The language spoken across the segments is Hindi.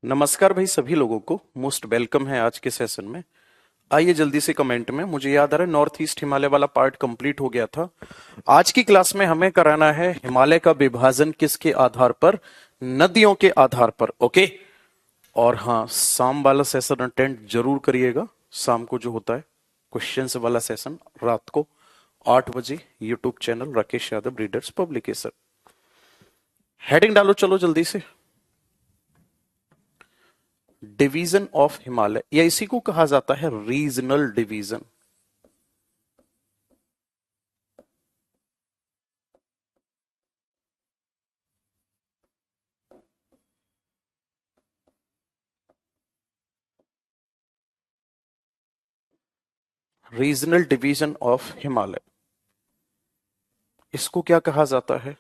नमस्कार भाई सभी लोगों को मोस्ट वेलकम है आज के सेशन में। आइए जल्दी से कमेंट में। मुझे याद आ रहा है नॉर्थ ईस्ट हिमालय वाला पार्ट कंप्लीट हो गया था। आज की क्लास में हमें कराना है हिमालय का विभाजन किसके आधार पर? नदियों के आधार पर। ओके। और हाँ, शाम वाला सेशन अटेंड जरूर करिएगा। शाम को जो होता है क्वेश्चंस वाला सेशन रात को 8 बजे YouTube channel Rakesh Yadav readers publication. Heading डालो चलो जल्दी से। डिवीजन ऑफ हिमालय, या इसी को कहा जाता है regional division. Regional division of Himalaya, इसको क्या कहा जाता है?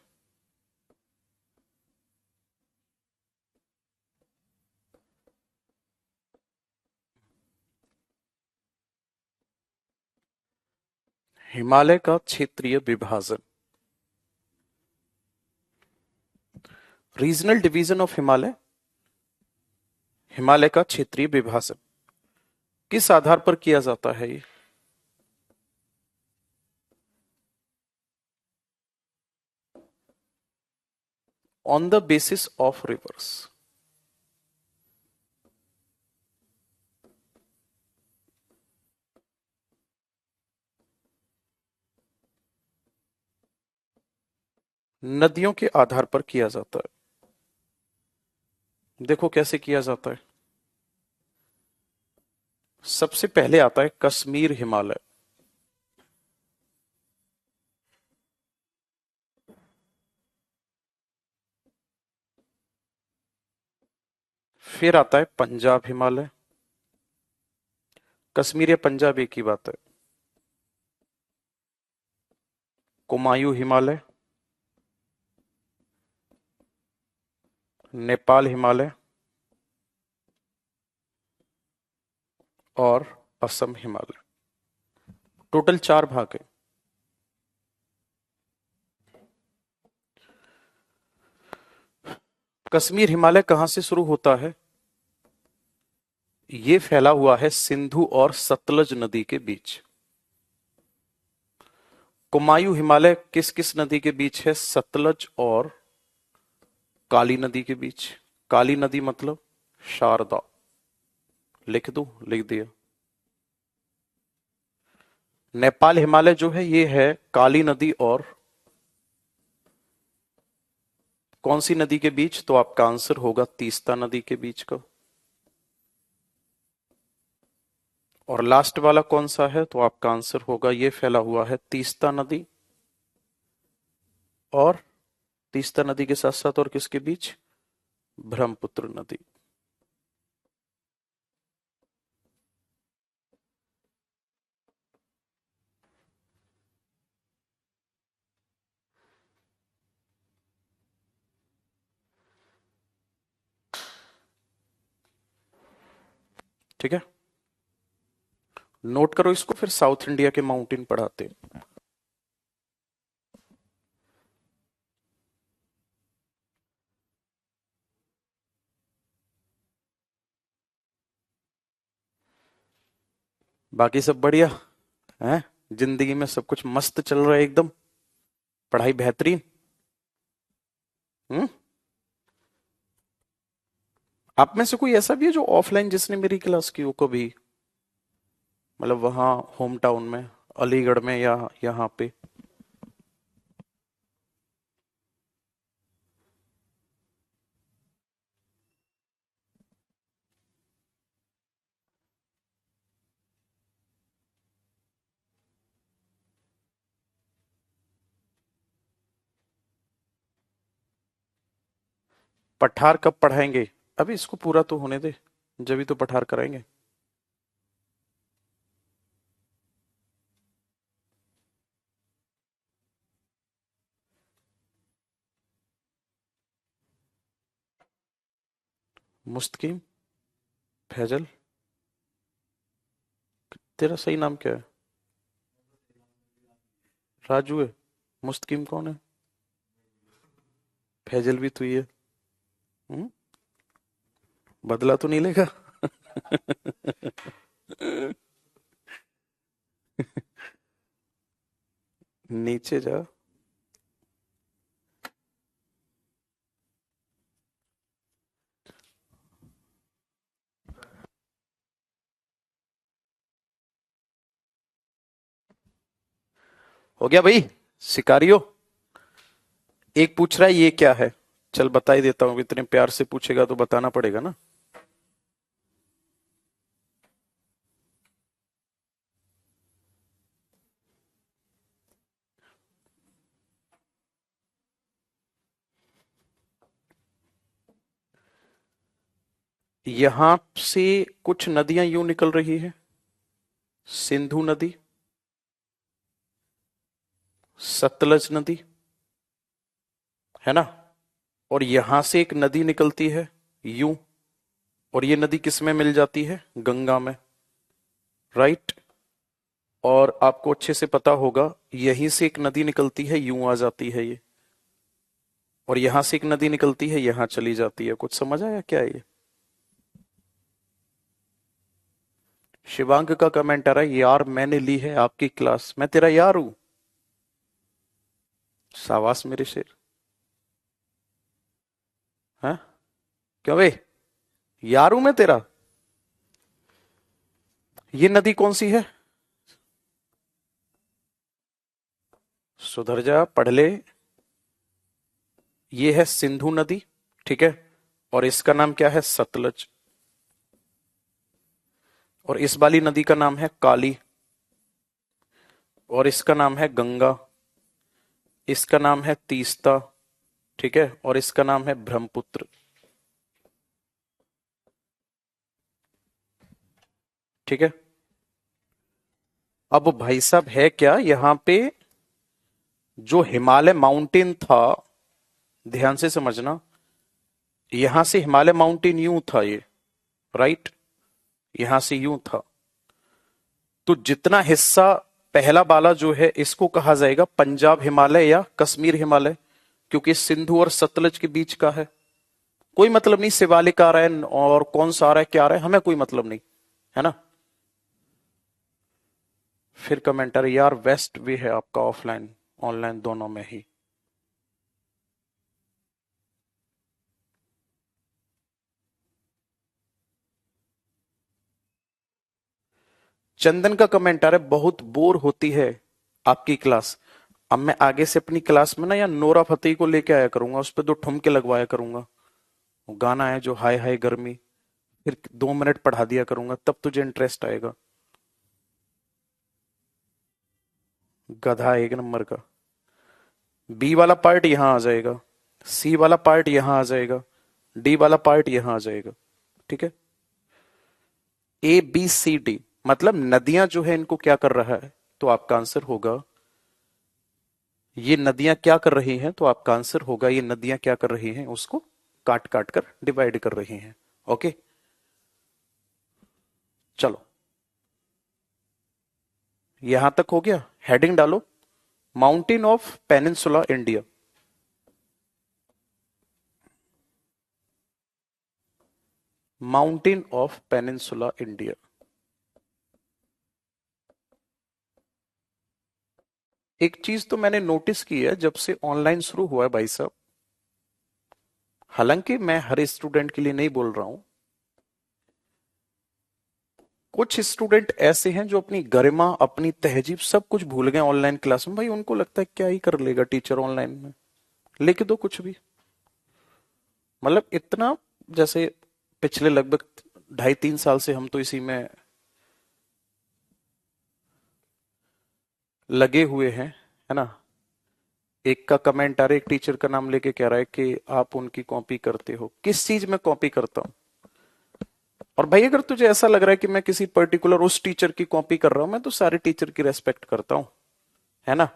हिमालय का क्षेत्रीय विभाजन। Regional division of Himalaya, Himalaya का क्षेत्रीय विभाजन किस आधार पर किया जाता है ये? On the basis of reverse. नदियों के आधार पर किया जाता है। देखो कैसे किया जाता है। सबसे पहले आता है कश्मीर हिमालय, फिर आता है पंजाब हिमालय। कश्मीर या पंजाब एक ही बात है। कुमायूं हिमालय, नेपाल हिमालय और असम हिमालय। टोटल 4 भाग है। कश्मीर हिमालय कहां से शुरू होता है? ये फैला हुआ है सिंधु और सतलज नदी के बीच। कुमायूं हिमालय किस किस नदी के बीच है? सतलज और काली नदी के बीच। काली नदी मतलब शारदा। लिख दो, लिख दिया। नेपाल हिमालय जो है ये है काली नदी और कौन सी नदी के बीच? तो आपका आंसर होगा तीस्ता नदी के बीच का। और लास्ट वाला कौन सा है? तो आपका आंसर होगा ये फैला हुआ है तीस्ता नदी और तीस्ता नदी के साथ साथ और किसके बीच? ब्रह्मपुत्र नदी। ठीक है, नोट करो इसको, फिर साउथ इंडिया के माउंटेन पढ़ाते हैं। बाकी सब बढ़िया है? जिंदगी में सब कुछ मस्त चल रहा है एकदम? पढ़ाई बेहतरीन? हम्म। आप में से कोई ऐसा भी है जो ऑफलाइन जिसने मेरी क्लास की हो कभी? मतलब वहां होम टाउन में, अलीगढ़ में या यहाँ पे? पठार कब पढ़ाएंगे? अभी इसको पूरा तो होने दे, जब भी तो पठार कराएंगे। मुस्तकीम, फैजल, तेरा सही नाम क्या है? राजू है? मुस्तकीम कौन है? फैजल भी तू ही है? हम्म? बदला तो नहीं लेगा? नीचे जा। हो गया भाई, शिकारियो। एक पूछ रहा है ये क्या है। चल बता ही देता हूँ, इतने प्यार से पूछेगा तो बताना पड़ेगा ना। यहां से कुछ नदियां यूं निकल रही है। सिंधु नदी, सतलज नदी, है ना। और यहां से एक नदी निकलती है यूं, और ये नदी किस में मिल जाती है? गंगा में, राइट। और आपको अच्छे से पता होगा, यहीं से एक नदी निकलती है यूं आ जाती है ये, और यहां से एक नदी निकलती है यहां चली जाती है। कुछ समझ आया क्या ये? शिवांग का कमेंट आ रहा है, यार मैंने ली है आपकी क्लास, मैं तेरा यार हूं। सावास मेरे शेर। हैं? क्यों बे, यार हूं मैं तेरा। ये नदी कौन सी है? सुधर जा, पढ़ ले। ये है सिंधु नदी, ठीक है। और इसका नाम क्या है? सतलज। और इस वाली नदी का नाम है काली। और इसका नाम है गंगा। इसका नाम है तीस्ता, ठीक है। और इसका नाम है ब्रह्मपुत्र, ठीक है। अब भाई साहब है क्या यहां पे, जो हिमालय माउंटेन था, ध्यान से समझना, यहां से हिमालय माउंटेन यूं था ये, राइट। यहां से यूं था। तो जितना हिस्सा पहला वाला जो है, इसको कहा जाएगा पंजाब हिमालय या कश्मीर हिमालय, क्योंकि सिंधु और सतलज के बीच का है। कोई मतलब नहीं शिवालिक आ रहा है और कौन सा आ रहा है क्या आ रहा है, हमें कोई मतलब नहीं, है ना। फिर कमेंटर, यार वेस्ट भी है आपका, ऑफलाइन ऑनलाइन दोनों में ही। चंदन का कमेंट आ रहा है, बहुत बोर होती है आपकी क्लास। अब मैं आगे से अपनी क्लास में ना या नोरा फतेही को लेके आया करूंगा, उस पर 2 ठुमके लगवाया करूंगा। वो गाना है जो हाय हाय गर्मी, फिर 2 मिनट पढ़ा दिया करूंगा, तब तुझे इंटरेस्ट आएगा। गधा एक नंबर का। बी वाला पार्ट यहां आ जाएगा, सी वाला पार्ट यहां आ जाएगा, डी वाला पार्ट यहां आ जाएगा, ठीक है। ए बी सी डी मतलब नदियां जो है इनको क्या कर रहा है, तो आपका आंसर होगा ये नदियां क्या कर रही हैं, तो आपका आंसर होगा ये नदियां क्या कर रही हैं, उसको काट काट कर डिवाइड कर रही हैं। ओके, चलो यहां तक हो गया। हेडिंग डालो, mountain of peninsula India. Mountain of peninsula India. एक चीज तो मैंने नोटिस की है जब से ऑनलाइन शुरू हुआ है भाई साहब, हालांकि मैं हर स्टूडेंट के लिए नहीं बोल रहा हूं, कुछ स्टूडेंट ऐसे हैं जो अपनी गरिमा अपनी तहजीब सब कुछ भूल गए ऑनलाइन क्लास में। भाई उनको लगता है क्या ही कर लेगा टीचर ऑनलाइन में, लिख दो कुछ भी। मतलब इतना, जैसे पिछले लगभग 2.5-3 साल से हम तो इसी में लगे हुए हैं, है ना। एक का कमेंट आ रहा है, एक टीचर का नाम लेके कह रहा है कि आप उनकी कॉपी करते हो। किस चीज में कॉपी करता हूं? और भाई अगर तुझे ऐसा लग रहा है कि मैं किसी पर्टिकुलर उस टीचर की कॉपी कर रहा हूं, मैं तो सारे टीचर की रेस्पेक्ट करता हूं, है ना।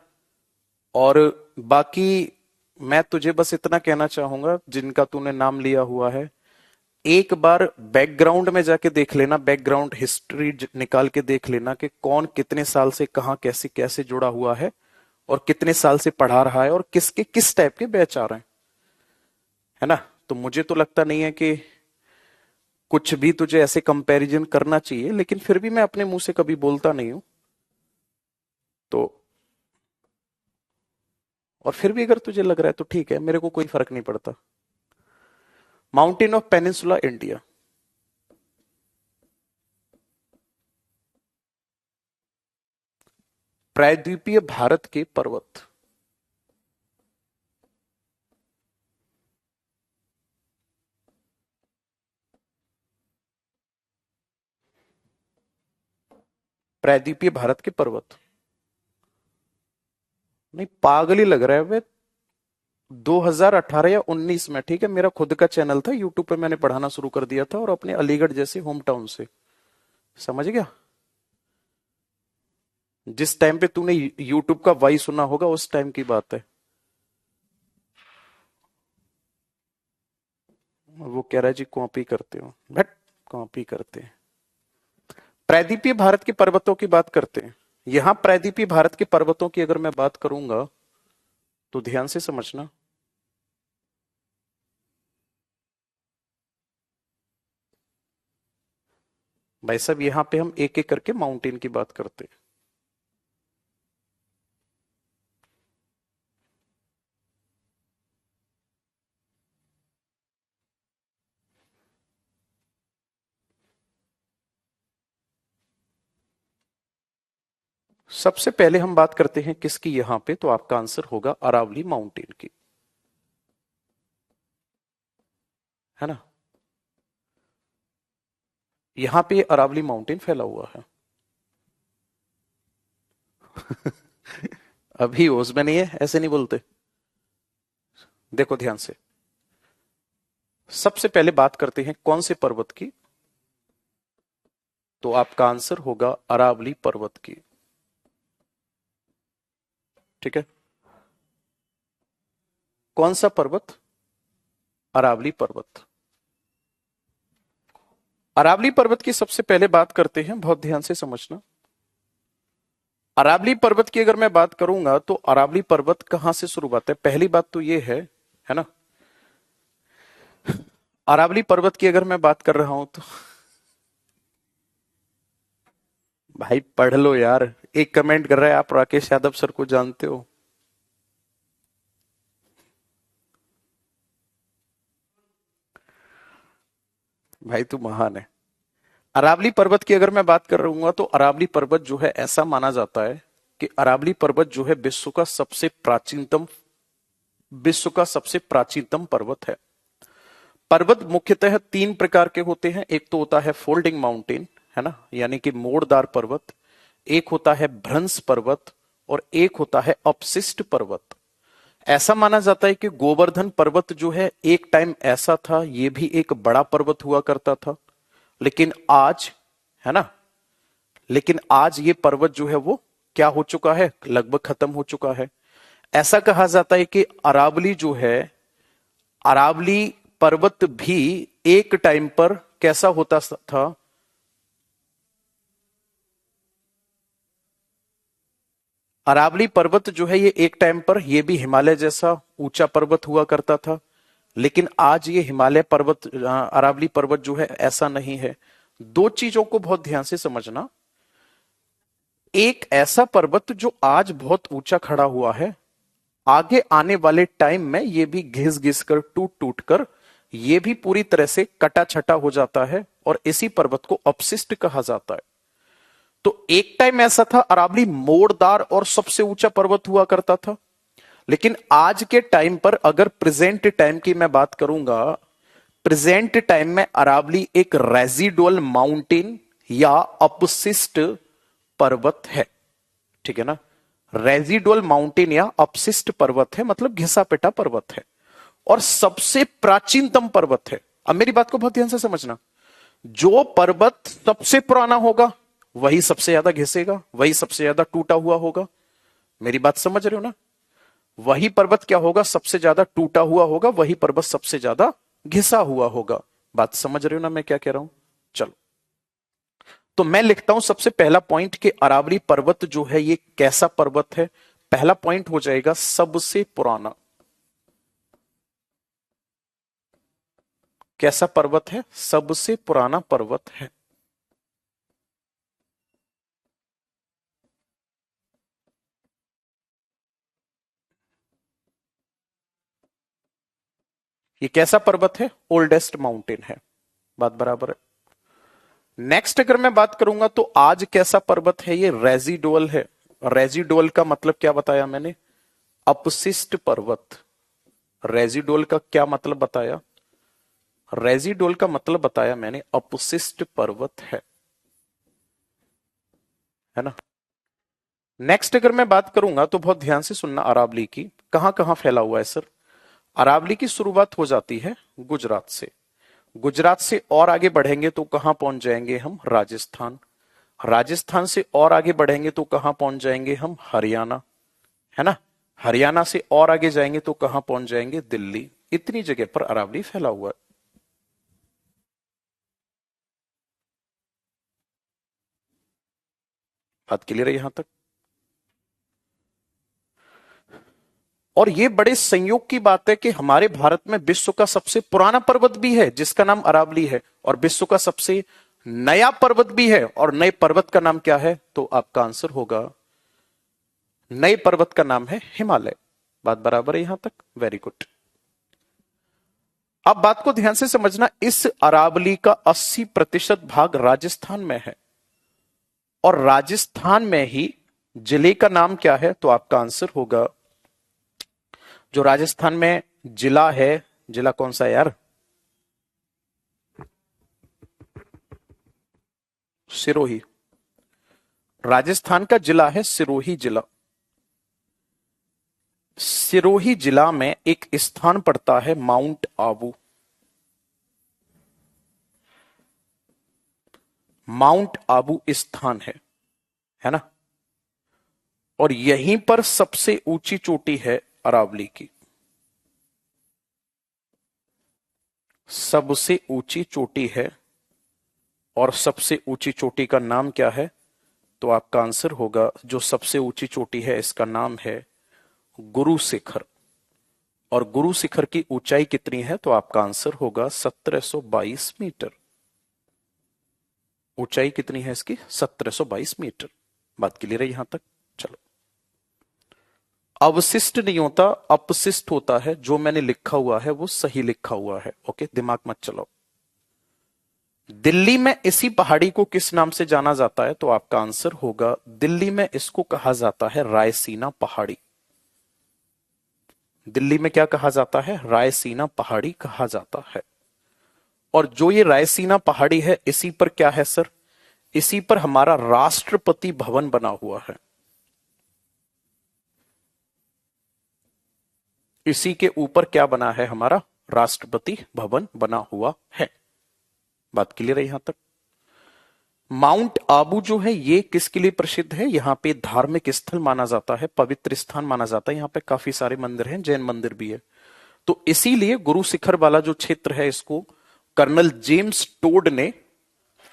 और बाकी मैं तुझे बस इतना कहना चाहूंगा, जिनका तूने नाम लिया हुआ है, एक बार बैकग्राउंड में जाके देख लेना, बैकग्राउंड हिस्ट्री निकाल के देख लेना कि कौन कितने साल से कहां कैसे कैसे जुड़ा हुआ है, और कितने साल से पढ़ा रहा है, और किसके किस टाइप के बैच आ रहे हैं, है ना। तो मुझे तो लगता नहीं है कि कुछ भी तुझे ऐसे कंपैरिजन करना चाहिए, लेकिन फिर भी मैं अपने मुंह से कभी बोलता नहीं हूं। तो और फिर भी अगर तुझे लग रहा है तो ठीक है, मेरे को कोई फर्क नहीं पड़ता। Mountain of peninsula India. प्रायद्वीपीय भारत के पर्वत। प्रायद्वीपीय भारत के पर्वत। नहीं, पागल ही लग रहा है वे। 2018 या 19 में, ठीक है, मेरा खुद का चैनल था यूट्यूब पे, मैंने पढ़ाना शुरू कर दिया था, और अपने अलीगढ़ जैसे होम टाउन से। समझ गया? जिस टाइम पे तूने यूट्यूब का वाई सुना होगा उस टाइम की बात है। वो कह रहा है जी कॉपी करते हो, बट कॉपी करते हैं। प्रायद्वीपीय भारत के पर्वतों की बात करते हैं। यहां प्रायद्वीपीय भारत के पर्वतों की अगर मैं बात करूंगा तो ध्यान से समझना। भाई साहब, यहां पे हम एक एक करके माउंटेन की बात करते हैं। सबसे पहले हम बात करते हैं किसकी यहां पे, तो आपका आंसर होगा अरावली माउंटेन की, है ना। यहां पे अरावली माउंटेन फैला हुआ है। अभी होश में नहीं है, ऐसे नहीं बोलते। देखो ध्यान से, सबसे पहले बात करते हैं कौन से पर्वत की, तो आपका आंसर होगा अरावली पर्वत की। ठीक है, कौन सा पर्वत? अरावली पर्वत। अरावली पर्वत की सबसे पहले बात करते हैं, बहुत ध्यान से समझना। अरावली पर्वत की अगर मैं बात करूंगा तो अरावली पर्वत कहां से शुरुआत है, पहली बात तो ये है ना। अरावली पर्वत की अगर मैं बात कर रहा हूं तो भाई पढ़ लो यार। एक कमेंट कर रहा है आप राकेश यादव सर को जानते हो। भाई तू महान है। अरावली पर्वत की अगर मैं बात कर रहूंगा तो अरावली पर्वत जो है, ऐसा माना जाता है कि अरावली पर्वत जो है विश्व का सबसे प्राचीनतम पर्वत है। पर्वत मुख्यतः तीन प्रकार के होते हैं। एक तो होता है फोल्डिंग माउंटेन, है ना, यानी कि मोड़दार पर्वत। एक होता है भ्रंश पर्वत, और एक होता है अपशिष्ट पर्वत। ऐसा माना जाता है कि गोवर्धन पर्वत जो है एक टाइम ऐसा था, ये भी एक बड़ा पर्वत हुआ करता था, लेकिन आज, है ना, लेकिन आज ये पर्वत जो है वो क्या हो चुका है, लगभग खत्म हो चुका है। ऐसा कहा जाता है कि अरावली जो है, अरावली पर्वत भी एक टाइम पर कैसा होता था। अरावली पर्वत जो है ये एक टाइम पर ये भी हिमालय जैसा ऊंचा पर्वत हुआ करता था, लेकिन आज ये हिमालय पर्वत, अरावली पर्वत जो है ऐसा नहीं है। दो चीजों को बहुत ध्यान से समझना। एक ऐसा पर्वत जो आज बहुत ऊंचा खड़ा हुआ है, आगे आने वाले टाइम में ये भी घिस घिस कर, टूट टूट कर, ये भी पूरी तरह से कटा छटा हो जाता है, और इसी पर्वत को अपशिष्ट कहा जाता है। तो एक टाइम ऐसा था, अरावली मोड़दार और सबसे ऊंचा पर्वत हुआ करता था, लेकिन आज के टाइम पर अगर प्रेजेंट टाइम की मैं बात करूंगा, प्रेजेंट टाइम में अरावली एक रेजिडुअल माउंटेन या अपशिष्ट पर्वत है। ठीक है ना, रेजिडुअल माउंटेन या अपशिष्ट पर्वत है, मतलब घिसा पिटा पर्वत है, और सबसे प्राचीनतम पर्वत है। अब मेरी बात को बहुत ध्यान से समझना। जो पर्वत सबसे पुराना होगा वही सबसे ज्यादा घिसेगा, वही सबसे ज्यादा टूटा हुआ होगा। मेरी बात समझ रहे हो ना? वही पर्वत क्या होगा, सबसे ज्यादा टूटा हुआ होगा, वही पर्वत सबसे ज्यादा घिसा हुआ होगा। बात समझ रहे हो ना मैं क्या कह रहा हूं? चलो, तो मैं लिखता हूं सबसे पहला पॉइंट कि अरावली पर्वत जो है ये कैसा पर्वत है। पहला पॉइंट हो जाएगा सबसे पुराना। कैसा पर्वत है? सबसे पुराना पर्वत है। ये कैसा पर्वत है? ओल्डेस्ट माउंटेन है। बात बराबर है। नेक्स्ट अगर मैं बात करूंगा तो आज कैसा पर्वत है? ये रेजिडुअल है। रेजिडुअल का मतलब क्या बताया मैंने? अपशिष्ट पर्वत। रेजिडुअल का क्या मतलब बताया? रेजिडुअल का मतलब बताया मैंने अपशिष्ट पर्वत है ना। नेक्स्ट अगर मैं बात करूंगा तो बहुत ध्यान से सुनना, अरावली की कहां कहां फैला हुआ है सर? अरावली की शुरुआत हो जाती है गुजरात से। गुजरात से और आगे बढ़ेंगे तो कहां पहुंच जाएंगे हम? राजस्थान। राजस्थान से और आगे बढ़ेंगे तो कहां पहुंच जाएंगे हम? हरियाणा, है ना। हरियाणा से और आगे जाएंगे तो कहां पहुंच जाएंगे? दिल्ली। इतनी जगह पर अरावली फैला हुआ है। बात क्लियर है यहां तक? और ये बड़े संयोग की बात है कि हमारे भारत में विश्व का सबसे पुराना पर्वत भी है जिसका नाम अरावली है, और विश्व का सबसे नया पर्वत भी है, और नए पर्वत का नाम क्या है? तो आपका आंसर होगा, नए पर्वत का नाम है हिमालय। बात बराबर है यहां तक? Very good. अब बात को ध्यान से समझना, इस अरावली का 80% भाग राजस्थान में है, और राजस्थान में ही जिले का नाम क्या है? तो आपका आंसर होगा, जो राजस्थान में जिला है, जिला कौन सा है यार? सिरोही। राजस्थान का जिला है सिरोही जिला। सिरोही जिला में एक स्थान पड़ता है माउंट आबू। माउंट आबू स्थान है ना। और यहीं पर सबसे ऊंची चोटी है अरावली की। सबसे ऊंची चोटी है, और सबसे ऊंची चोटी का नाम क्या है? तो आपका आंसर होगा, जो सबसे ऊंची चोटी है इसका नाम है गुरु शिखर। और गुरु शिखर की ऊंचाई कितनी है? तो आपका आंसर होगा 1722 मीटर। ऊंचाई कितनी है इसकी? 1722 मीटर। बात क्लियर है यहां तक? चलो। अवशिष्ट नहीं होता, अपशिष्ट होता है। जो मैंने लिखा हुआ है वो सही लिखा हुआ है। ओके, दिमाग मत चलाओ। दिल्ली में इसी पहाड़ी को किस नाम से जाना जाता है? तो आपका आंसर होगा, दिल्ली में इसको कहा जाता है रायसीना पहाड़ी। दिल्ली में क्या कहा जाता है? रायसीना पहाड़ी कहा जाता है। और जो ये रायसीना पहाड़ी है, इसी पर क्या है सर? इसी पर हमारा राष्ट्रपति भवन बना हुआ है। इसी के ऊपर क्या बना है? हमारा राष्ट्रपति भवन बना हुआ है। बात क्लियर है यहां तक? माउंट आबू जो है ये किसके लिए प्रसिद्ध है? यहाँ पे धार्मिक स्थल माना जाता है, पवित्र स्थान माना जाता है। यहाँ पे काफी सारे मंदिर हैं, जैन मंदिर भी है। तो इसीलिए गुरु शिखर वाला जो क्षेत्र है, इसको कर्नल जेम्स टोड ने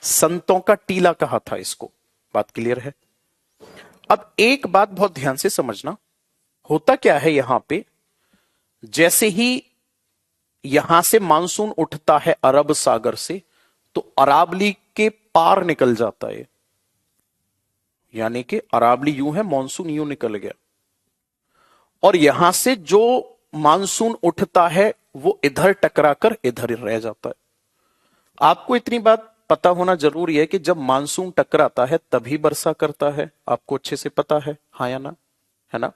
संतों का टीला कहा था इसको। बात क्लियर है? अब एक बात बहुत ध्यान से समझना, होता क्या है यहां पे, जैसे ही यहां से मानसून उठता है अरब सागर से, तो अरावली के पार निकल जाता है। यानी कि अरावली यूं है, मानसून यूं निकल गया, और यहां से जो मानसून उठता है वो इधर टकराकर इधर ही रह जाता है। आपको इतनी बात पता होना जरूरी है कि जब मानसून टकराता है तभी वर्षा करता है। आपको अच्छे से पता है, हाँ या ना? है ना।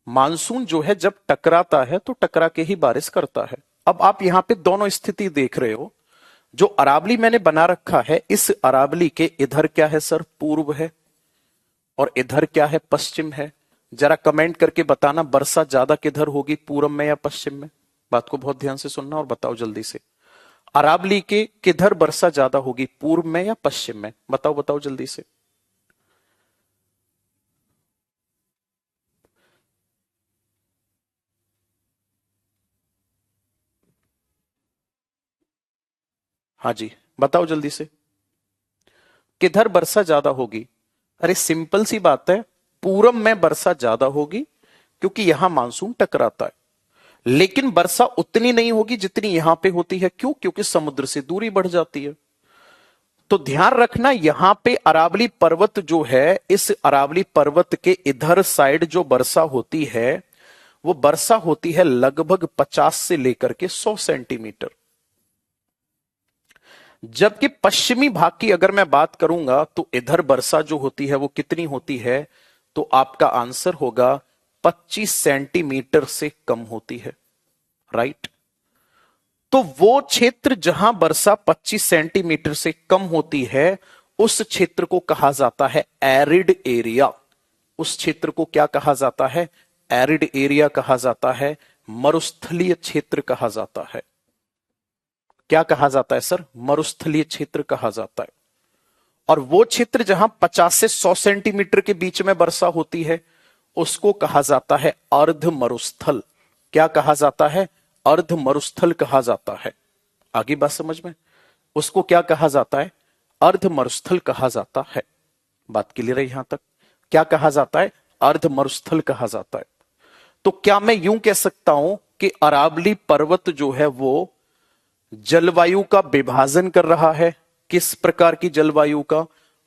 मानसून जो है जब टकराता है तो टकरा के ही बारिश करता है। अब आप यहां पे दोनों स्थिति देख रहे हो। जो अरावली मैंने बना रखा है, इस अरावली के इधर क्या है सर? पूर्व है, और इधर क्या है? पश्चिम है। जरा कमेंट करके बताना, वर्षा ज्यादा किधर होगी, पूर्व में या पश्चिम में? बात को बहुत ध्यान से सुनना और बताओ जल्दी से। अरावली के किधर वर्षा ज्यादा होगी, पूर्व में या पश्चिम में? बताओ बताओ जल्दी से। हाँ जी, बताओ जल्दी से। किधर वर्षा ज्यादा होगी? अरे सिंपल सी बात है, पूरब में वर्षा ज्यादा होगी, क्योंकि यहां मानसून टकराता है। लेकिन वर्षा उतनी नहीं होगी जितनी यहां पे होती है। क्यों? क्योंकि समुद्र से दूरी बढ़ जाती है। तो ध्यान रखना, यहां पे अरावली पर्वत जो है, इस अरावली पर्वत के इधर साइड जो वर्षा होती है, वो वर्षा होती है लगभग 50 से लेकर के 100 सेंटीमीटर। जबकि पश्चिमी भाग की अगर मैं बात करूंगा तो इधर वर्षा जो होती है वो कितनी होती है, तो आपका आंसर होगा 25 सेंटीमीटर से कम होती है। राइट। तो वो क्षेत्र जहां वर्षा 25 सेंटीमीटर से कम होती है, उस क्षेत्र को कहा जाता है एरिड एरिया। उस क्षेत्र को क्या कहा जाता है? एरिड एरिया कहा जाता है, मरुस्थलीय क्षेत्र कहा जाता है। क्या कहा जाता है सर? मरुस्थलीय क्षेत्र कहा जाता है। और वो क्षेत्र जहां 50 से 100 सेंटीमीटर के बीच में वर्षा होती है, उसको कहा जाता है अर्ध मरुस्थल। क्या कहा जाता है? अर्ध मरुस्थल कहा जाता है। आगे बात समझ में? उसको क्या कहा जाता है? अर्ध मरुस्थल कहा जाता है। बात क्लियर है यहां तक? क्या कहा जाता है? अर्ध मरुस्थल कहा जाता है। तो क्या मैं यूं कह सकता हूं कि अरावली पर्वत जो है वो जलवायु का विभाजन कर रहा है? किस प्रकार की जलवायु का?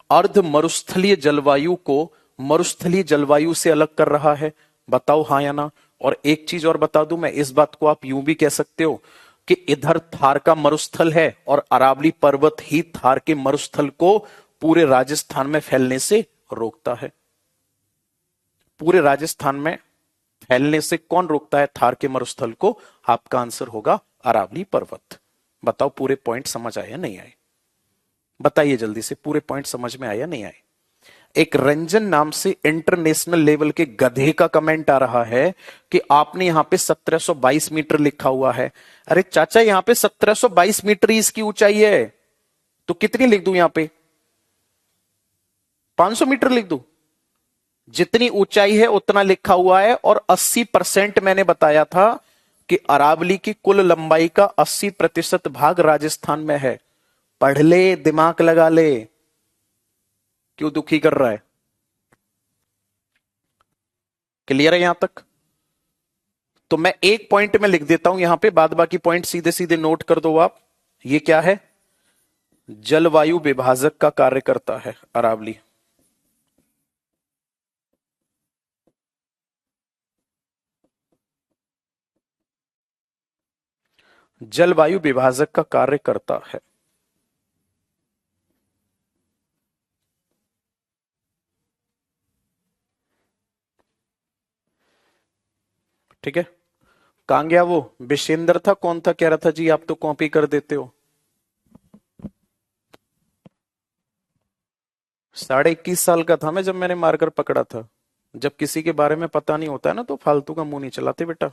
अर्ध मरुस्थलीय जलवायु को मरुस्थलीय जलवायु से अलग कर रहा है। बताओ हां या ना। और एक चीज और बता दूं मैं, इस बात को आप यूं भी कह सकते हो कि इधर थार का मरुस्थल है और अरावली पर्वत ही थार के मरुस्थल को पूरे राजस्थान में फैलने से रोकता है। पूरे राजस्थान में फैलने से कौन रोकता है थार के मरुस्थल को? आपका आंसर होगा अरावली पर्वत। बताओ पूरे पॉइंट समझ आए या नहीं आए? बताइए जल्दी से, पूरे पॉइंट समझ में आए या नहीं आए? एक रंजन नाम से इंटरनेशनल लेवल के गधे का कमेंट आ रहा है कि आपने यहां पे 1722 मीटर लिखा हुआ है। अरे चाचा, यहां पे 1722 मीटर ही इसकी ऊंचाई है, तो कितनी लिख दूं यहां पे? 500 मीटर लिख दूं? जितनी ऊंचाई है उतना लिखा हुआ है। और 80% मैंने बताया था कि अरावली की कुल लंबाई का 80% भाग राजस्थान में है। पढ़ ले, दिमाग लगा ले। क्यों दुखी कर रहा है? क्लियर है यहां तक? तो मैं एक पॉइंट में लिख देता हूं यहां पे, बाद बाकी पॉइंट सीधे सीधे नोट कर दो आप। ये क्या है? जलवायु विभाजक का कार्य करता है अरावली। जलवायु विभाजक का कार्य करता है। ठीक है। कहां गया वो विशेंद्र? था कौन था कह रहा था जी आप तो कॉपी कर देते हो? 21.5 साल का था मैं जब मैंने मार्कर पकड़ा था। जब किसी के बारे में पता नहीं होता है ना, तो फालतू का मुंह नहीं चलाते बेटा।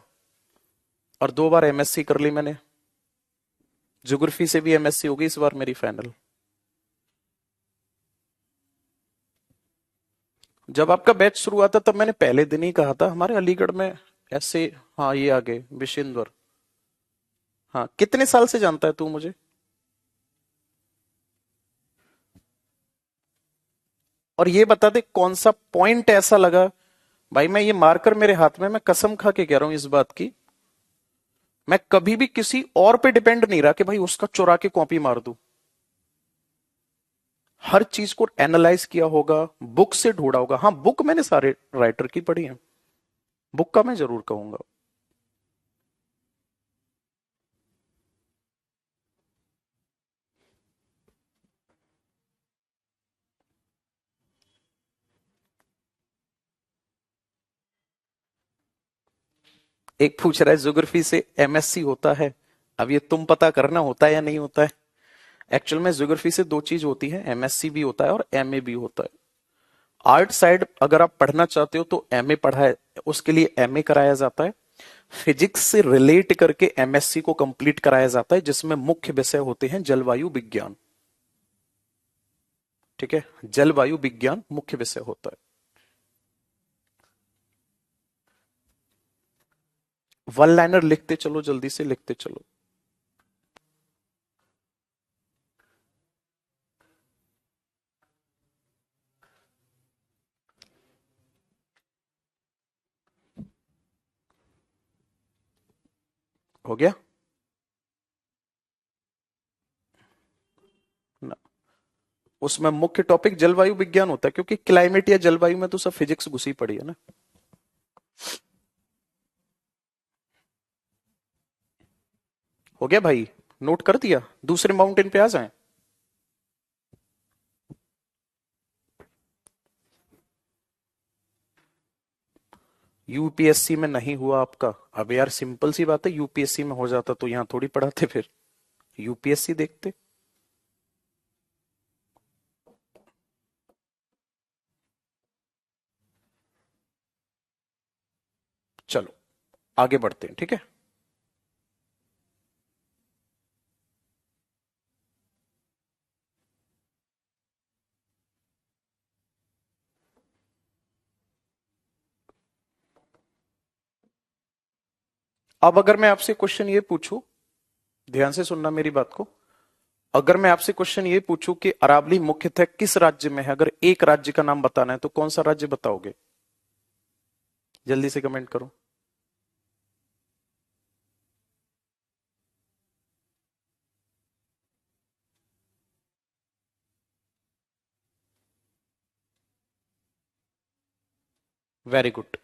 और 2 बार एमएससी कर ली मैंने। ज्योग्राफी से भी एमएससी होगी इस बार मेरी फाइनल। जब आपका बैच शुरू हुआ था तब मैंने पहले दिन ही कहा था हमारे अलीगढ़ में ऐसे। हाँ ये आगे विशेंद्र। हाँ, कितने साल से जानता है तू मुझे? और ये बता दे कौन सा पॉइंट ऐसा लगा? भाई मैं ये मार्कर मेरे हाथ में, मैं कसम खा के कह रहा हूं इस बात की, मैं कभी भी किसी और पे डिपेंड नहीं रहा कि भाई उसका चुरा के कॉपी मार दूं। हर चीज को एनालाइज किया होगा, बुक से ढूंढा होगा। हाँ, बुक मैंने सारे राइटर की पढ़ी है। बुक का मैं जरूर कहूंगा। एक पूछ रहा है ज्योग्राफी से एमएससी होता है? अब ये तुम पता करना होता है या नहीं होता है। एक्चुअल में ज्योग्राफी से दो चीज होती है, एमएससी भी होता है और एमए भी होता है। आर्ट साइड अगर आप पढ़ना चाहते हो तो एमए पढ़ा है, उसके लिए एमए कराया जाता है। फिजिक्स से रिलेट करके एमएससी को कंप्लीट कराया जाता है, जिसमें मुख्य विषय होते हैं जलवायु विज्ञान। ठीक है, जलवायु विज्ञान मुख्य विषय होता है। वन लाइनर लिखते चलो, जल्दी से लिखते चलो। हो गया ना? उसमें मुख्य टॉपिक जलवायु विज्ञान होता है, क्योंकि क्लाइमेट या जलवायु में तो सब फिजिक्स घुसी पड़ी है ना। हो गया भाई, नोट कर दिया? दूसरे माउंटेन पे आ जाएं। यूपीएससी में नहीं हुआ आपका? अब यार सिंपल सी बात है, यूपीएससी में हो जाता तो यहां थोड़ी पढ़ाते फिर, यूपीएससी देखते। चलो आगे बढ़ते हैं, ठीक है। अब अगर मैं आपसे क्वेश्चन ये पूछूं, ध्यान से सुनना मेरी बात को। अगर मैं आपसे क्वेश्चन ये पूछूं कि अरावली मुख्यतः किस राज्य में है, अगर एक राज्य का नाम बताना है तो कौन सा राज्य बताओगे? जल्दी से कमेंट करो। Very good.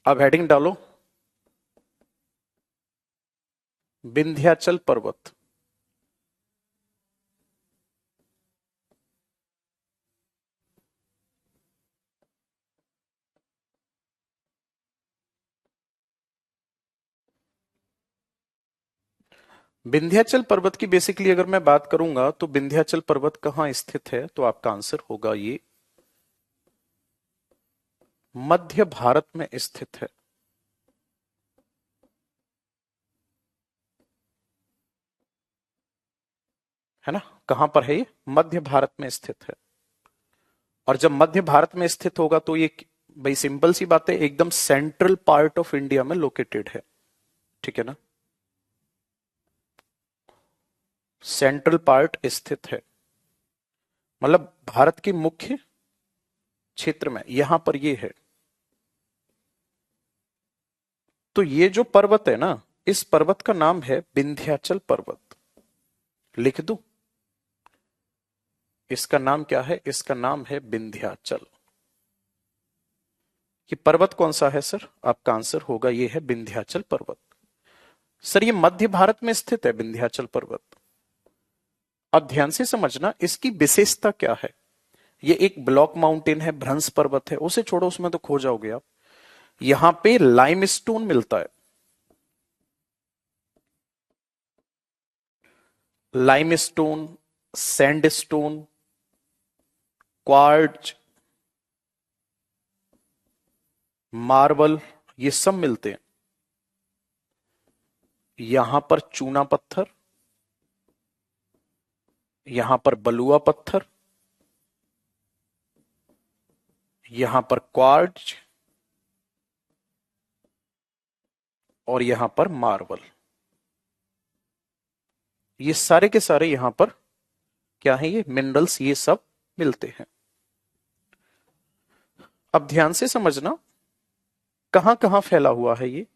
अब हेडिंग डालो, विंध्याचल पर्वत। विंध्याचल पर्वत की बेसिकली अगर मैं बात करूंगा तो विंध्याचल पर्वत कहां स्थित है, तो आपका आंसर होगा ये मध्य भारत में स्थित है। है ना? कहां पर है ये? मध्य भारत में स्थित है। और जब मध्य भारत में स्थित होगा तो ये, भाई सिंपल सी बात है, एकदम सेंट्रल पार्ट ऑफ इंडिया में लोकेटेड है। ठीक है ना? सेंट्रल पार्ट स्थित है, मतलब भारत के मुख्य क्षेत्र में यहां पर ये है। तो ये जो पर्वत है ना, इस पर्वत का नाम है विंध्याचल पर्वत। लिख दूं? इसका नाम क्या है? इसका नाम है विंध्याचल। ये पर्वत कौन सा है सर? आपका आंसर होगा ये है विंध्याचल पर्वत। सर ये मध्य भारत में स्थित है विंध्याचल पर्वत। अब ध्यान से समझना इसकी विशेषता क्या है। ये एक ब्लॉक माउंटेन है, भ्रंश पर्वत है, उसे छोड़ो, उसमें तो खो जाओगे आप। यहां पे लाइमस्टोन मिलता है। लाइमस्टोन, सैंडस्टोन, क्वार्ट्ज, मार्बल, ये सब मिलते हैं। यहां पर चूना पत्थर, यहां पर बलुआ पत्थर, यहां पर क्वार्ट्ज, और यहां पर मार्बल। ये सारे के सारे यहां पर क्या है? ये मिनरल्स, ये सब मिलते हैं। अब ध्यान से समझना, कहां कहां फैला हुआ है ये?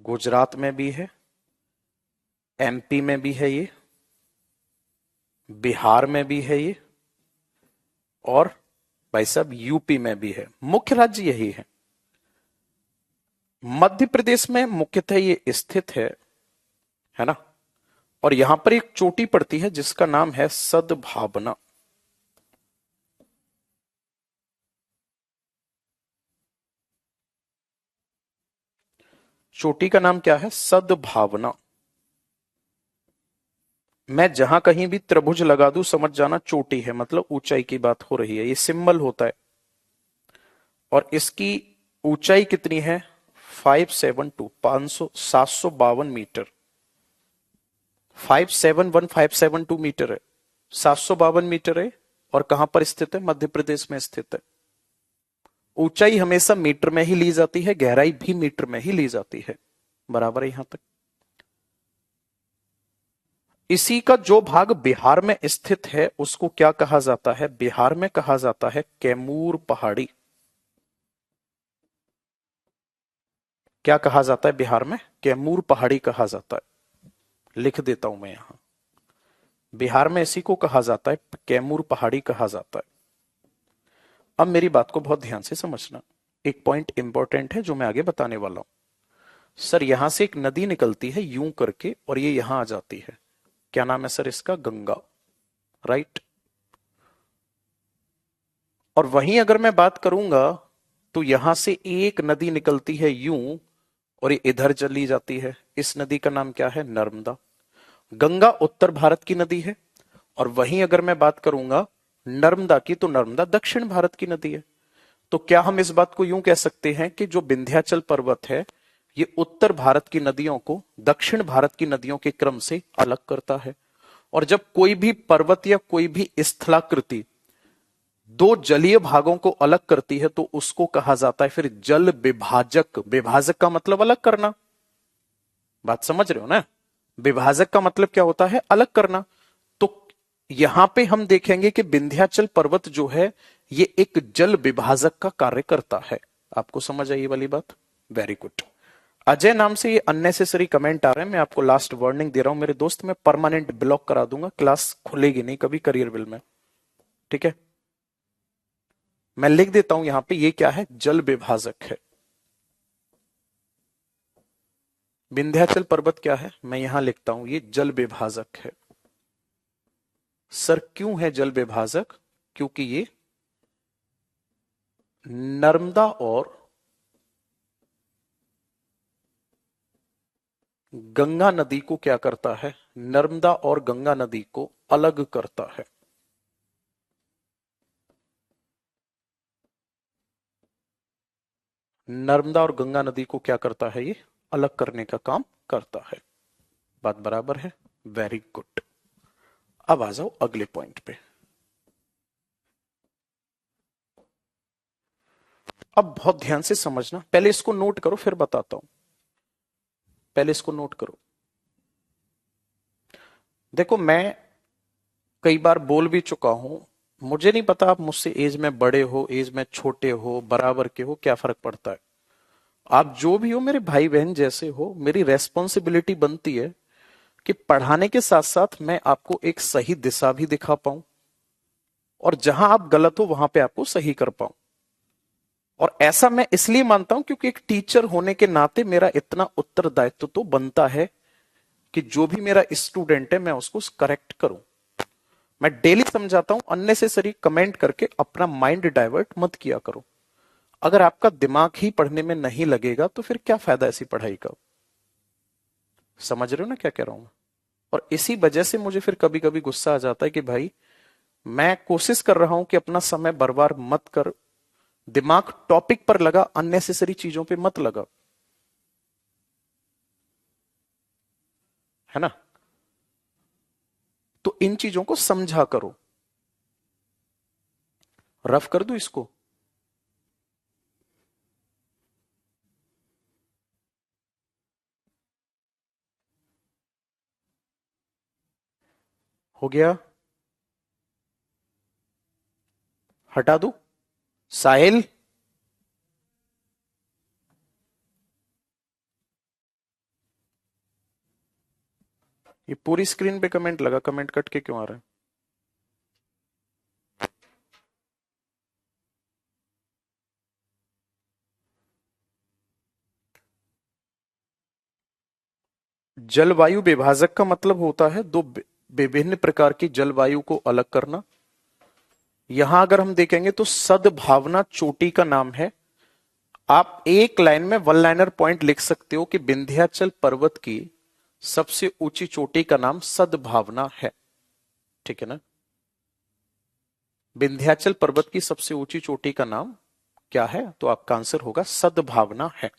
गुजरात में भी है, एमपी में भी है ये, बिहार में भी है ये, और भाई साहब यूपी में भी है। मुख्य राज्य यही है। मध्य प्रदेश में मुख्यतः ये स्थित है ना? और यहां पर एक चोटी पड़ती है जिसका नाम है सद्भावना। चोटी का नाम क्या है? सद्भावना। मैं जहां कहीं भी त्रिभुज लगा दूं, समझ जाना चोटी है, मतलब ऊंचाई की बात हो रही है। ये सिंबल होता है। और इसकी ऊंचाई कितनी है? 572, 500, 752 मीटर। 571, 572 मीटर है, 752 मीटर है। और कहां पर स्थित है? मध्य प्रदेश में स्थित है। ऊंचाई हमेशा मीटर में ही ली जाती है, गहराई भी मीटर में ही ली जाती है। बराबर है यहां तक? इसी का जो भाग बिहार में स्थित है उसको क्या कहा जाता है? बिहार में कहा जाता है कैमूर पहाड़ी। क्या कहा जाता है बिहार में? कैमूर पहाड़ी कहा जाता है। लिख देता हूं मैं यहां, बिहार में इसी को कहा जाता है, कैमूर पहाड़ी कहा जाता है। अब मेरी बात को बहुत ध्यान से समझना, एक पॉइंट इंपॉर्टेंट है जो मैं आगे बताने वाला हूं। सर यहां से एक नदी निकलती है यूं करके और ये यहां आ जाती है, क्या नाम है सर इसका? गंगा, राइट। और वहीं अगर मैं बात करूंगा तो यहां से एक नदी निकलती है यूं और ये इधर चली जाती है, इस नदी का नाम क्या है? नर्मदा। गंगा उत्तर भारत की नदी है और वहीं अगर मैं बात करूंगा नर्मदा की, तो नर्मदा दक्षिण भारत की नदी है। तो क्या हम इस बात को यूं कह सकते हैं कि जो विंध्याचल पर्वत है ये उत्तर भारत की नदियों को दक्षिण भारत की नदियों के क्रम से अलग करता है? और जब कोई भी पर्वत या कोई भी स्थलाकृति दो जलीय भागों को अलग करती है तो उसको कहा जाता है फिर जल विभाजक। विभाजक का मतलब अलग करना, बात समझ रहे हो ना? विभाजक का मतलब क्या होता है? अलग करना। तो यहां पे हम देखेंगे कि विंध्याचल पर्वत जो है ये एक जल विभाजक का कार्य करता है। आपको समझ आई ये वाली बात? Very good. अजय नाम से ये अननेसेसरी कमेंट आ रहे हैं, मैं आपको लास्ट वार्निंग दे रहा हूं मेरे दोस्त, मैं परमानेंट ब्लॉक करा दूंगा, क्लास खुलेगी नहीं कभी करियर बिल में, ठीक है? मैं लिख देता हूं यहां पे, ये क्या है? जल विभाजक है। विंध्याचल पर्वत क्या है? मैं यहां लिखता हूं ये जल विभाजक है। सर क्यों है जल विभाजक? क्योंकि ये नर्मदा और गंगा नदी को क्या करता है? नर्मदा और गंगा नदी को अलग करता है। नर्मदा और गंगा नदी को क्या करता है? ये अलग करने का काम करता है। बात बराबर है? Very good. अब आ जाओ अगले पॉइंट पे। अब बहुत ध्यान से समझना, पहले इसको नोट करो फिर बताता हूं। पहले इसको नोट करो। देखो मैं कई बार बोल भी चुका हूं, मुझे नहीं पता आप मुझसे एज में बड़े हो, एज में छोटे हो, बराबर के हो, क्या फर्क पड़ता है? आप जो भी हो मेरे भाई बहन जैसे हो, मेरी रेस्पॉन्सिबिलिटी बनती है कि पढ़ाने के साथ साथ मैं आपको एक सही दिशा भी दिखा पाऊं और जहां आप गलत हो वहां पे आपको सही कर पाऊं। और ऐसा मैं इसलिए मानता हूं क्योंकि एक टीचर होने के नाते मेरा इतना उत्तरदायित्व तो बनता है कि जो भी मेरा स्टूडेंट है मैं उसको करेक्ट करूं। मैं डेली समझाता हूं, अननेसेसरी कमेंट करके अपना माइंड डाइवर्ट मत किया करो। अगर आपका दिमाग ही पढ़ने में नहीं लगेगा तो फिर क्या फायदा ऐसी पढ़ाई का? समझ रहे हो ना क्या कह रहा हूं मैं? और इसी वजह से मुझे फिर कभी कभी गुस्सा आ जाता है कि भाई मैं कोशिश कर रहा हूं कि अपना समय बर्बाद मत कर, दिमाग टॉपिक पर लगा, अननेसेसरी चीजों पे मत लगा, है ना? तो इन चीजों को समझा करो। रफ कर दो इसको। हो गया? हटा दो? साहिल, ये पूरी स्क्रीन पे कमेंट लगा, कमेंट कट के क्यों आ रहा है? जलवायु विभाजक का मतलब होता है दो विभिन्न प्रकार की जलवायु को अलग करना। यहां अगर हम देखेंगे तो सद्भावना चोटी का नाम है। आप एक लाइन में वन लाइनर पॉइंट लिख सकते हो कि विंध्याचल पर्वत की सबसे ऊंची चोटी का नाम सद्भावना है, ठीक है ना? विंध्याचल पर्वत की सबसे ऊंची चोटी का नाम क्या है? तो आपका आंसर होगा सद्भावना है।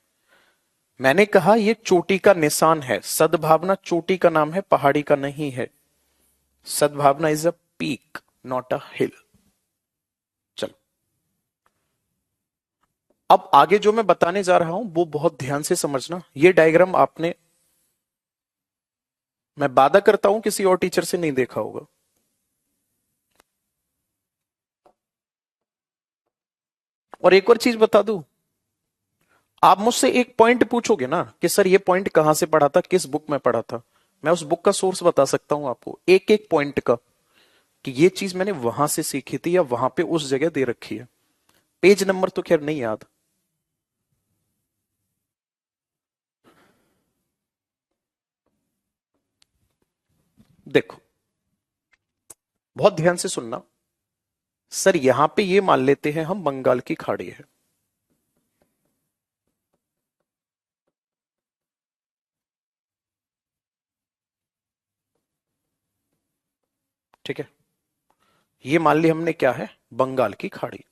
मैंने कहा यह चोटी का निशान है, सद्भावना चोटी का नाम है, पहाड़ी का नहीं है। Sadbhavna is a peak, not a hill. चलो अब आगे जो मैं बताने जा रहा हूं वो बहुत ध्यान से समझना। ये डायग्राम आपने, मैं वादा करता हूं किसी और टीचर से नहीं देखा होगा। और एक और चीज बता दूं, आप मुझसे एक पॉइंट पूछोगे ना कि सर ये पॉइंट कहां से पढ़ा था, किस बुक में पढ़ा था, मैं उस बुक का सोर्स बता सकता हूं आपको एक एक पॉइंट का, कि ये चीज मैंने वहां से सीखी थी या वहां पे उस जगह दे रखी है। पेज नंबर तो खैर नहीं याद। देखो, बहुत ध्यान से सुनना। सर यहां पे ये मान लेते हैं हम बंगाल की खाड़ी है, ठीक है, ये मान ली हमने क्या है, बंगाल की खाड़ी।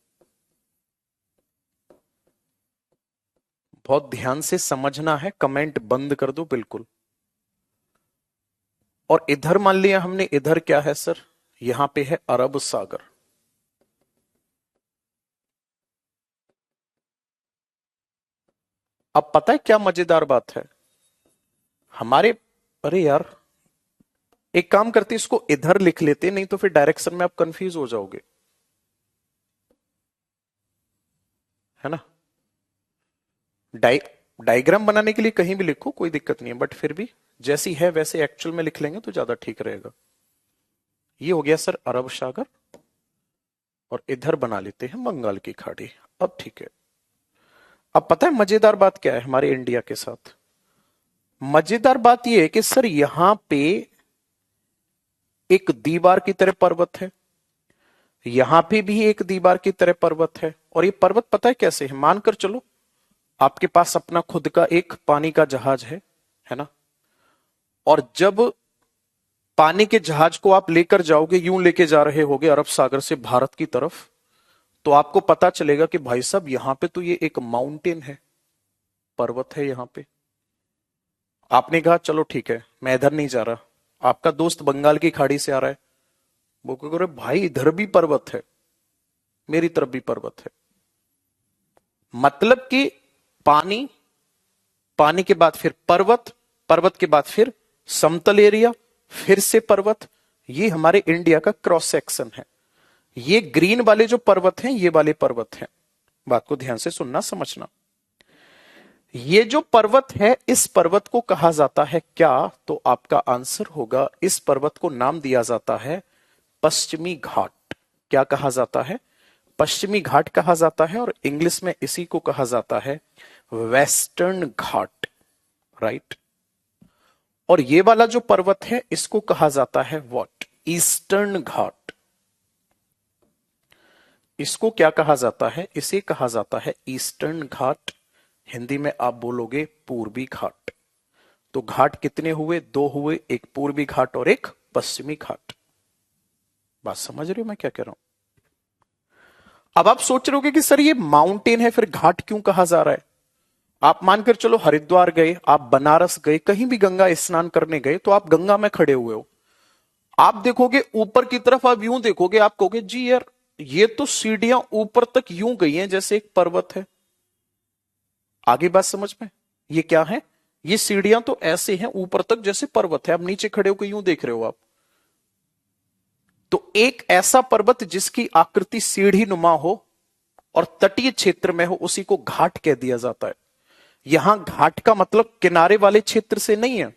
बहुत ध्यान से समझना है, कमेंट बंद कर दो बिल्कुल। और इधर मान लिया हमने, इधर क्या है सर, यहां पे है अरब सागर। अब पता है क्या मजेदार बात है हमारे, अरे यार, एक काम करते इसको इधर लिख लेते, नहीं तो फिर डायरेक्शन में आप कंफ्यूज हो जाओगे, है ना। डाइ डायग्राम बनाने के लिए कहीं भी लिखो, कोई दिक्कत नहीं है, बट फिर भी जैसी है वैसे एक्चुअल में लिख लेंगे तो ज्यादा ठीक रहेगा। ये हो गया सर अरब सागर, और इधर बना लेते हैं बंगाल की खाड़ी। अब ठीक है। अब पता है मजेदार बात क्या है हमारे इंडिया के साथ, मजेदार बात यह है कि सर यहां पे एक दीवार की तरह पर्वत है, यहां पे भी एक दीवार की तरह पर्वत है, और ये पर्वत पता है कैसे है, मानकर चलो आपके पास अपना खुद का एक पानी का जहाज है ना, और जब पानी के जहाज को आप लेकर जाओगे, यूं लेके जा रहे होगे अरब सागर से भारत की तरफ, तो आपको पता चलेगा कि भाई साहब यहां पे तो ये एक माउंटेन है, पर्वत है यहां पे। आपने कहा चलो ठीक है मैं इधर नहीं जा रहा, आपका दोस्त बंगाल की खाड़ी से आ रहा है, वो कह रहे भाई इधर भी पर्वत है, मेरी तरफ भी पर्वत है। मतलब कि पानी, पानी के बाद फिर पर्वत, पर्वत के बाद फिर समतल एरिया, फिर से पर्वत, ये हमारे इंडिया का क्रॉस सेक्शन है। ये ग्रीन वाले जो पर्वत हैं ये वाले पर्वत हैं, बात को ध्यान से सुनना समझना। ये जो पर्वत है इस पर्वत को कहा जाता है क्या, तो आपका आंसर होगा इस पर्वत को नाम दिया जाता है पश्चिमी घाट। क्या कहा जाता है, पश्चिमी घाट कहा जाता है, और इंग्लिश में इसी को कहा जाता है वेस्टर्न घाट, राइट। और ये वाला जो पर्वत है इसको कहा जाता है व्हाट, ईस्टर्न घाट। इसको क्या कहा जाता है, इसे कहा जाता है ईस्टर्न घाट। हिंदी में आप बोलोगे पूर्वी घाट। तो घाट कितने हुए, दो हुए, एक पूर्वी घाट और एक पश्चिमी घाट। बात समझ रहे हो मैं क्या कह रहा हूं। अब आप सोच रहे होगे कि सर ये माउंटेन है फिर घाट क्यों कहा जा रहा है। आप मानकर चलो हरिद्वार गए, आप बनारस गए, कहीं भी गंगा स्नान करने गए, तो आप गंगा में खड़े हुए हो, आप देखोगे ऊपर की तरफ, आप यूं देखोगे, आप कहोगे जी यार ये तो सीढ़ियां ऊपर तक यूं गई हैं जैसे एक पर्वत है। आगे बात समझ में, ये क्या है, ये सीढ़ियां तो ऐसे हैं ऊपर तक जैसे पर्वत है, आप नीचे खड़े होकर यूं देख रहे हो आप। तो एक ऐसा पर्वत जिसकी आकृति सीढ़ी नुमा हो और तटीय क्षेत्र में हो उसी को घाट कह दिया जाता है। यहां घाट का मतलब किनारे वाले क्षेत्र से नहीं है,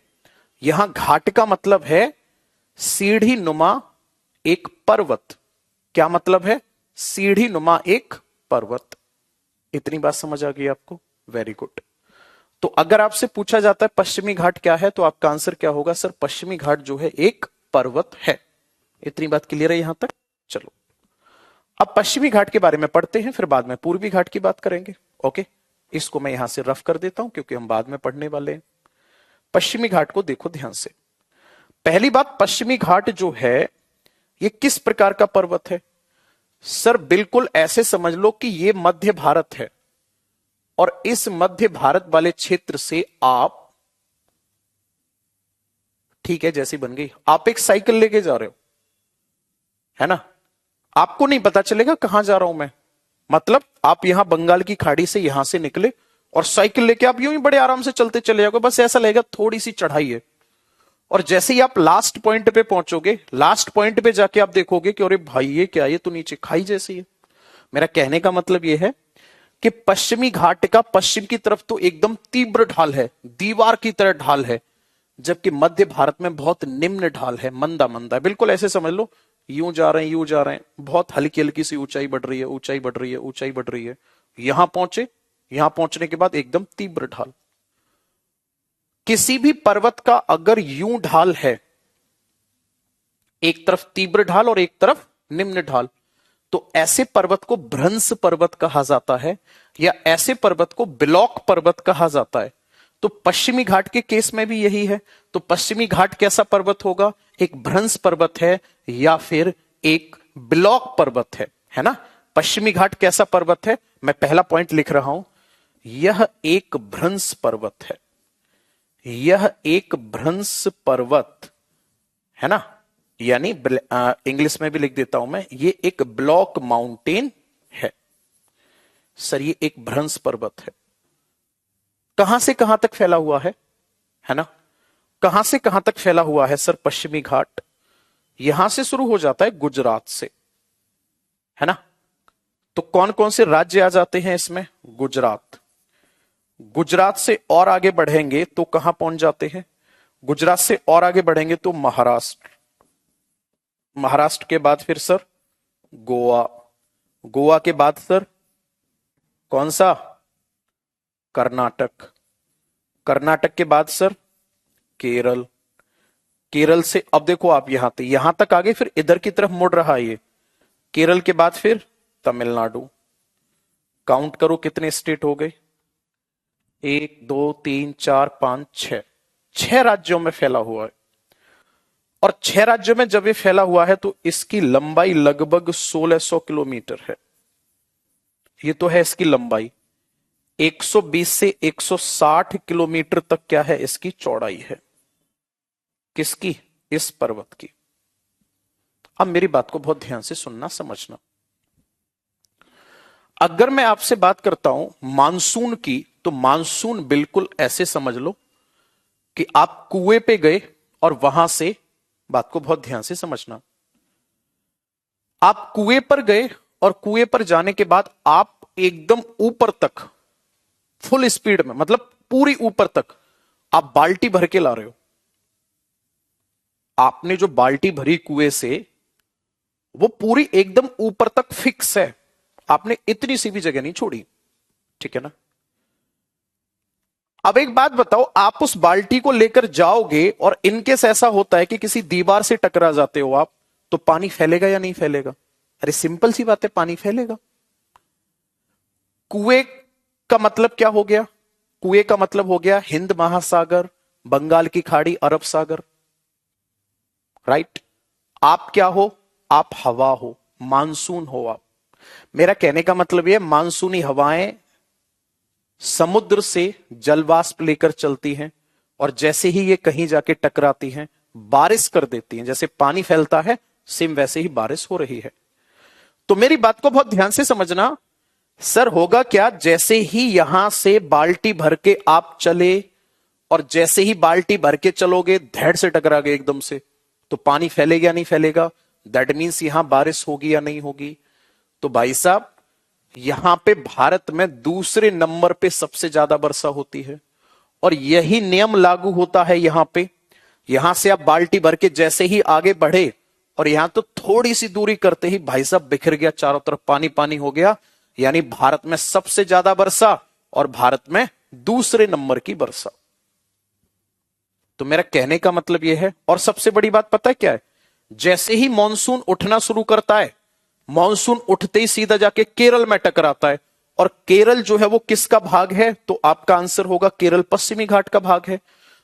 यहां घाट का मतलब है सीढ़ी नुमा एक पर्वत। क्या मतलब है, सीढ़ी नुमा एक पर्वत। इतनी बात समझ आ गई आपको, वेरी गुड। तो अगर आपसे पूछा जाता है पश्चिमी घाट क्या है, तो आपका आंसर क्या होगा, सर पश्चिमी घाट जो है एक पर्वत है। इतनी बात क्लियर है यहां तक। चलो अब पश्चिमी घाट के बारे में पढ़ते हैं, फिर बाद में पूर्वी घाट की बात करेंगे। ओके, इसको मैं यहां से रफ कर देता हूं क्योंकि हम बाद में पढ़ने वाले हैं। पश्चिमी घाट को देखो ध्यान से। पहली बात, पश्चिमी घाट जो है ये किस प्रकार का पर्वत है। सर बिल्कुल ऐसे समझ लो कि ये मध्य भारत है, और इस मध्य भारत वाले क्षेत्र से आप, ठीक है जैसी बन गई, आप एक साइकिल लेके जा रहे हो, है ना, आपको नहीं पता चलेगा कहां जा रहा हूं मैं। मतलब आप यहां बंगाल की खाड़ी से यहां से निकले और साइकिल लेके आप यूं ही बड़े आराम से चलते चले जाओगे, बस ऐसा लगेगा थोड़ी सी चढ़ाई है, और जैसे ही आप लास्ट पॉइंट पे पहुंचोगे, लास्ट पॉइंट पे जाके आप देखोगे कि अरे भाई ये क्या, ये तो नीचे खाई जैसी है। मेरा कहने का मतलब ये है कि पश्चिमी घाट का पश्चिम की तरफ तो एकदम तीव्र ढाल है, दीवार की तरह ढाल है, जबकि मध्य भारत में बहुत निम्न ढाल है, मंदा मंदा है। बिल्कुल ऐसे समझ लो, यूं जा रहे हैं, यूं जा रहे हैं, बहुत हल्की हल्की सी ऊंचाई बढ़ रही है, ऊंचाई बढ़ रही है, ऊंचाई बढ़ रही है, यहां पहुंचे, यहां पहुंचने के बाद एकदम तीव्र ढाल। किसी भी पर्वत का अगर यूं ढाल है, एक तरफ तीव्र ढाल और एक तरफ निम्न ढाल, तो ऐसे पर्वत को भ्रंश पर्वत कहा जाता है, या ऐसे पर्वत को बिलॉक पर्वत कहा जाता है। तो पश्चिमी घाट के केस में भी यही है। तो पश्चिमी घाट कैसा पर्वत होगा? एक भ्रंश पर्वत है या फिर एक बिलॉक पर्वत है ना? पश्चिमी घाट कैसा पर्वत है? मैं पहला पॉइंट लिख रहा हूं, यह एक भ्रंश पर्वत है, यह एक भ्रंश पर्वत है ना, यानी इंग्लिश में भी लिख देता हूं मैं, ये एक ब्लॉक माउंटेन है। सर ये एक भ्रंश पर्वत है। कहां से कहां तक फैला हुआ है ना? कहां से कहां तक फैला हुआ है सर पश्चिमी घाट? यहां से शुरू हो जाता है गुजरात से, है ना? तो कौन कौन से राज्य आ जाते हैं इसमें? गुजरात। गुजरात से और आगे बढ़ेंगे तो कहां पहुंच जाते हैं? गुजरात से और आगे बढ़ेंगे तो महाराष्ट्र। महाराष्ट्र के बाद फिर सर गोवा। गोवा के बाद सर कौन सा? कर्नाटक। कर्नाटक के बाद सर केरल। केरल से अब देखो आप यहां तक आगे, फिर इधर की तरफ मुड़ रहा है ये। केरल के बाद फिर तमिलनाडु। काउंट करो कितने स्टेट हो गए? 1 2 3 4 5 6। 6 राज्यों में फैला हुआ है। और 6 राज्यों में जब ये फैला हुआ है तो इसकी लंबाई लगभग 1600 किलोमीटर है। ये तो है इसकी लंबाई। 120 से 160 किलोमीटर तक क्या है? इसकी चौड़ाई है। किसकी? इस पर्वत की। अब मेरी बात को बहुत ध्यान से सुनना, समझना। अगर मैं आपसे बात करता हूं मानसून की, तो मानसून बिल्कुल ऐसे समझ लो कि आप कुएं पे गए और वहां से, बात को बहुत ध्यान से समझना, आप कुएं पर गए और कुएं पर जाने के बाद आप एकदम ऊपर तक फुल स्पीड में, मतलब पूरी ऊपर तक आप बाल्टी भर के ला रहे हो। आपने जो बाल्टी भरी कुएं से, वो पूरी एकदम ऊपर तक फिक्स है, आपने इतनी सी भी जगह नहीं छोड़ी, ठीक है ना? अब एक बात बताओ, आप उस बाल्टी को लेकर जाओगे और इनकेस ऐसा होता है कि किसी दीवार से टकरा जाते हो आप, तो पानी फैलेगा या नहीं फैलेगा? अरे सिंपल सी बात है, पानी फैलेगा। कुएं का मतलब क्या हो गया? कुएं का मतलब हो गया हिंद महासागर, बंगाल की खाड़ी, अरब सागर, राइट? आप क्या हो? आप हवा हो, मानसून हो आप। मेरा कहने का मतलब यह, मानसूनी हवाएं समुद्र से जलवाष्प लेकर चलती हैं और जैसे ही ये कहीं जाके टकराती हैं, बारिश कर देती हैं। जैसे पानी फैलता है, सेम वैसे ही बारिश हो रही है। तो मेरी बात को बहुत ध्यान से समझना। सर होगा क्या? जैसे ही यहां से बाल्टी भर के आप चले और जैसे ही बाल्टी भर के चलोगे, धड़ से टकरा गए एकदम से, तो पानी फैलेगा या नहीं फैलेगा? दैट मीन्स यहां बारिश होगी या नहीं होगी? तो भाई साहब, यहां पे भारत में दूसरे नंबर पे सबसे ज्यादा वर्षा होती है और यही नियम लागू होता है यहां पे। यहां से आप बाल्टी भर के जैसे ही आगे बढ़े और यहां तो थोड़ी सी दूरी करते ही भाई साहब बिखर गया, चारों तरफ पानी पानी हो गया। यानी भारत में सबसे ज्यादा वर्षा और भारत में दूसरे नंबर की वर्षा। तो मेरा कहने का मतलब यह है, और सबसे बड़ी बात पता है क्या है? जैसे ही मॉनसून उठना शुरू करता है, मॉनसून उठते ही सीधा जाके केरल में टकराता है। और केरल जो है वो किसका भाग है? तो आपका आंसर होगा केरल पश्चिमी घाट का भाग है।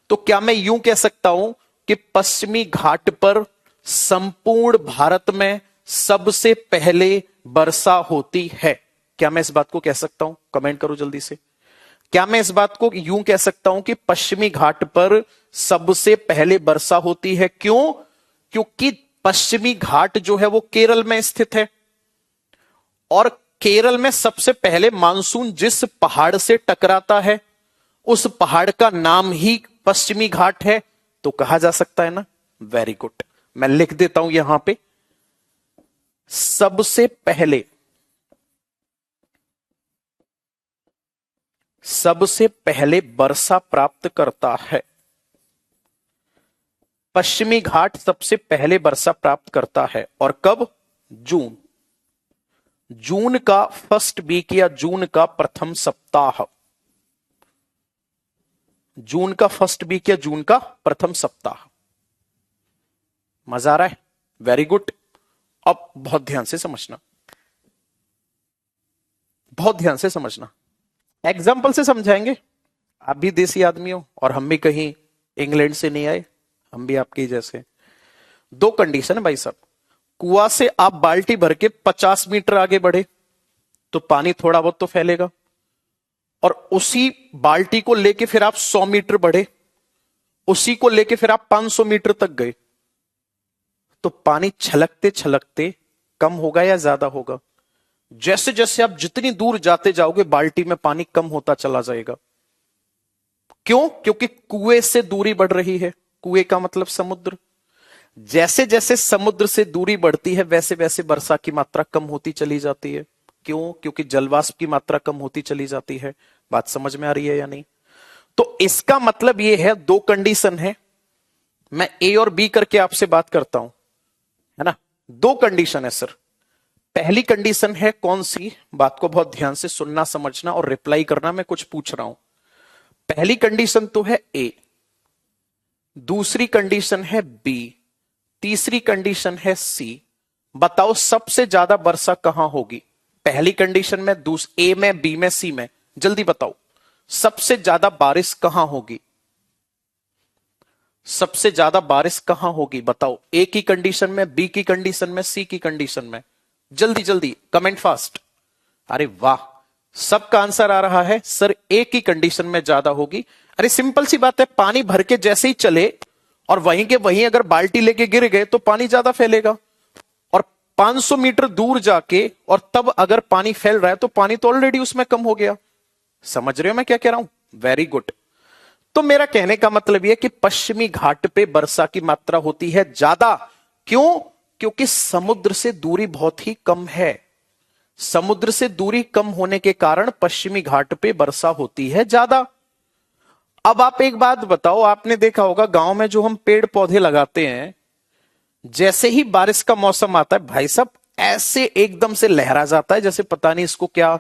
तो क्या मैं यूं कह सकता हूं कि पश्चिमी घाट पर संपूर्ण भारत में सबसे पहले वर्षा होती है? क्या मैं इस बात को कह सकता हूं? कमेंट करो जल्दी से। क्या मैं इस बात को यूं कह सकता हूं कि पश्चिमी घाट पर सबसे पहले वर्षा होती है? क्यों? क्योंकि पश्चिमी घाट जो है वो केरल में स्थित है और केरल में सबसे पहले मानसून जिस पहाड़ से टकराता है, उस पहाड़ का नाम ही पश्चिमी घाट है। तो कहा जा सकता है ना? वेरी गुड, मैं लिख देता हूं यहां पे, सबसे पहले सबसे पहले वर्षा प्राप्त करता है? पश्चिमी घाट सबसे पहले वर्षा प्राप्त करता है और कब? जून। जून का फर्स्ट वीक या जून का प्रथम सप्ताह। जून का फर्स्ट वीक या जून का प्रथम सप्ताह। मजा आ रहा है? Very good. अब बहुत ध्यान से समझना, बहुत ध्यान से समझना। एग्जाम्पल से समझाएंगे। आप भी देसी आदमी हो और हम भी कहीं इंग्लैंड से नहीं आए, हम भी आपके जैसे। दो कंडीशन है भाई साहब। कुआं से आप बाल्टी भर के 50 मीटर आगे बढ़े तो पानी थोड़ा बहुत तो फैलेगा, और उसी बाल्टी को लेके फिर आप 100 मीटर बढ़े, उसी को लेके फिर आप 500 मीटर तक गए, तो पानी छलकते छलकते कम होगा या ज्यादा होगा? जैसे जैसे आप जितनी दूर जाते जाओगे बाल्टी में पानी कम होता चला जाएगा। क्यों? क्योंकि कुएं से दूरी बढ़ रही है। कुएं का मतलब समुद्र। जैसे जैसे समुद्र से दूरी बढ़ती है वैसे वैसे वर्षा की मात्रा कम होती चली जाती है। क्यों? क्योंकि जलवाष्प की मात्रा कम होती चली जाती है। बात समझ में आ रही है या नहीं? तो इसका मतलब यह है, दो कंडीशन है। मैं ए और बी करके आपसे बात करता हूं, है ना? दो कंडीशन है सर। पहली कंडीशन है कौन सी? बात को बहुत ध्यान से सुनना, समझना और रिप्लाई करना। मैं कुछ पूछ रहा हूं। पहली कंडीशन तो है ए, दूसरी कंडीशन है बी, तीसरी कंडीशन है सी। बताओ सबसे ज्यादा वर्षा कहां होगी? पहली कंडीशन में, ए में, बी में, सी में। जल्दी बताओ सबसे ज्यादा बारिश कहां होगी? सबसे ज्यादा बारिश कहां होगी बताओ? ए की कंडीशन में, बी की कंडीशन में, सी की कंडीशन में। जल्दी जल्दी कमेंट फास्ट। अरे वाह, सबका आंसर आ रहा है सर, ए की कंडीशन में ज्यादा होगी। अरे सिंपल सी बात है, पानी भर के जैसे ही चले और वहीं के वहीं अगर बाल्टी लेके गिर गए तो पानी ज्यादा फैलेगा, और 500 मीटर दूर जाके और तब अगर पानी फैल रहा है तो पानी तो ऑलरेडी उसमें कम हो गया। समझ रहे हो मैं क्या कह रहा हूं? Very good. तो मेरा कहने का मतलब यह कि पश्चिमी घाट पे वर्षा की मात्रा होती है ज्यादा। क्यों? क्योंकि समुद्र से दूरी बहुत ही कम है। समुद्र से दूरी कम होने के कारण पश्चिमी घाट पे वर्षा होती है ज्यादा। अब आप एक बात बताओ, आपने देखा होगा गांव में जो हम पेड़ पौधे लगाते हैं, जैसे ही बारिश का मौसम आता है भाई साहब ऐसे एकदम से लहरा जाता है जैसे पता नहीं इसको क्या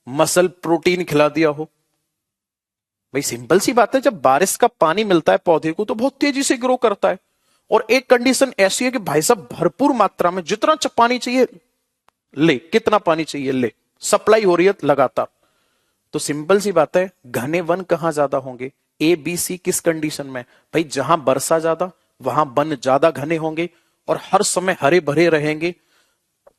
मसल प्रोटीन खिला दिया हो। भाई सिंपल सी बात है, जब बारिश का पानी मिलता है पौधे को तो बहुत तेजी से ग्रो करता है। और एक कंडीशन ऐसी है कि भाई साहब भरपूर मात्रा में जितना पानी चाहिए ले, कितना पानी चाहिए ले, सप्लाई हो रही है लगातार। तो सिंपल सी बात है, घने वन कहां ज्यादा होंगे? ए बी सी किस कंडीशन में? भाई जहां वर्षा ज्यादा वहां वन ज्यादा घने होंगे और हर समय हरे भरे रहेंगे।